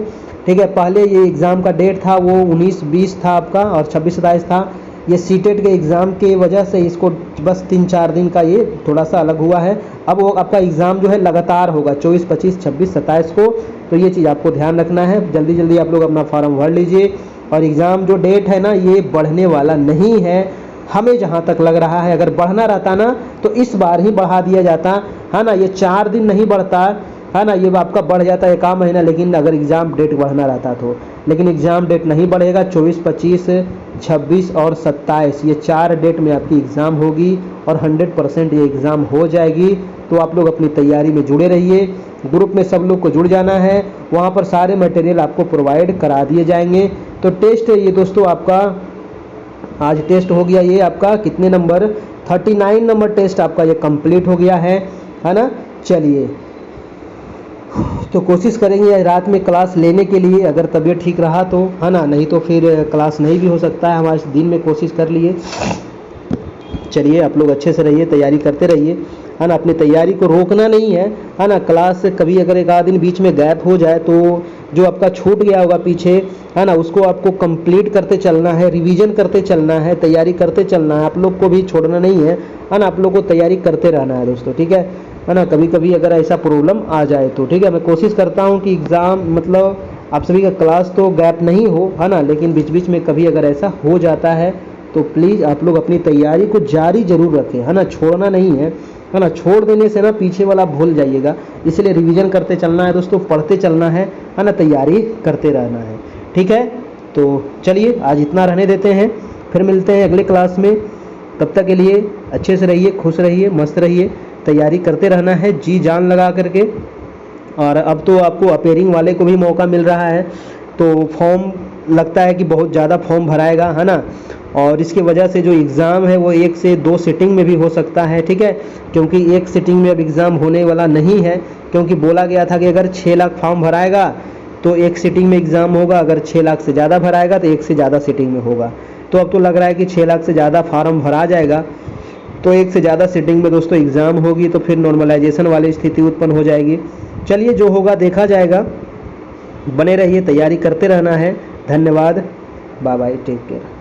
ठीक है। पहले ये एग्ज़ाम का डेट था वो 19, 20 था आपका और 26, 27 था। ये सीटेट के एग्ज़ाम के वजह से इसको बस 3-4 दिन का ये थोड़ा सा अलग हुआ है। अब वो आपका एग्ज़ाम जो है लगातार होगा 24, 25, 26, 27 को। तो ये चीज़ आपको ध्यान रखना है, जल्दी जल्दी आप लोग अपना फॉर्म भर लीजिए। और एग्ज़ाम जो डेट है ना ये बढ़ने वाला नहीं है, हमें जहाँ तक लग रहा है। अगर बढ़ना रहता ना तो इस बार ही बढ़ा दिया जाता, है ना। ये 4 दिन नहीं बढ़ता, है ना, ये आपका बढ़ जाता है 1 महीना, लेकिन अगर एग्ज़ाम डेट बढ़ना रहता तो। लेकिन एग्ज़ाम डेट नहीं बढ़ेगा, 24, 25, 26 और 27 ये 4 डेट में आपकी एग्ज़ाम होगी और 100% ये एग्ज़ाम हो जाएगी। तो आप लोग अपनी तैयारी में जुड़े रहिए, ग्रुप में सब लोग को जुड़ जाना है, वहाँ पर सारे मटेरियल आपको प्रोवाइड करा दिए जाएंगे। तो टेस्ट है ये दोस्तों आपका, आज टेस्ट हो गया ये आपका कितने नंबर, 39 नंबर टेस्ट आपका ये कंप्लीट हो गया है ना। चलिए तो कोशिश करेंगे आज रात में क्लास लेने के लिए, अगर तबीयत ठीक रहा तो, है ना, नहीं तो फिर क्लास नहीं भी हो सकता है, हमारे दिन में कोशिश कर लिए। चलिए आप लोग अच्छे से रहिए, तैयारी करते रहिए, है ना। अपनी तैयारी को रोकना नहीं है ना। क्लास से कभी अगर 1 आध दिन बीच में गैप हो जाए तो जो आपका छूट गया होगा पीछे, है ना, उसको आपको कंप्लीट करते चलना है, रिवीजन करते चलना है, तैयारी करते चलना है। आप लोग को भी छोड़ना नहीं है ना, आप लोग को तैयारी करते रहना है दोस्तों, ठीक है ना। कभी कभी अगर ऐसा प्रॉब्लम आ जाए तो, ठीक है, मैं कोशिश करता हूँ कि एग्ज़ाम मतलब आप सभी का क्लास तो गैप नहीं हो, है ना, लेकिन बीच बीच में कभी अगर ऐसा हो जाता है तो प्लीज़ आप लोग अपनी तैयारी को जारी जरूर रखें, है ना, छोड़ना नहीं है ना। छोड़ देने से ना पीछे वाला भूल जाइएगा, इसलिए रिवीजन करते चलना है दोस्तों, पढ़ते चलना है ना, तैयारी करते रहना है, ठीक है। तो चलिए आज इतना रहने देते हैं, फिर मिलते हैं अगले क्लास में। तब तक के लिए अच्छे से रहिए, खुश रहिए, मस्त रहिए, तैयारी करते रहना है जी जान लगा करके। और अब तो आपको अपेयरिंग वाले को भी मौका मिल रहा है, तो फॉर्म लगता है कि बहुत ज़्यादा फॉर्म भराएगा, है ना। और इसकी वजह से जो एग्ज़ाम है वो 1 से 2 सिटिंग में भी हो सकता है, ठीक है, क्योंकि एक सिटिंग में अब एग्ज़ाम होने वाला नहीं है, क्योंकि बोला गया था कि अगर 6 लाख फॉर्म भराएगा तो एक सिटिंग में एग्ज़ाम होगा, अगर 6 लाख से ज़्यादा भराएगा तो 1 से ज़्यादा सिटिंग में होगा। तो अब तो लग रहा है कि 6 लाख से ज़्यादा फार्म भरा जाएगा तो 1 से ज़्यादा सिटिंग में दोस्तों एग्ज़ाम होगी, तो फिर नॉर्मलाइजेशन वाली स्थिति उत्पन्न हो जाएगी। चलिए जो होगा देखा जाएगा, बने रहिए, तैयारी करते रहना है। धन्यवाद, बाय बाय, टेक केयर।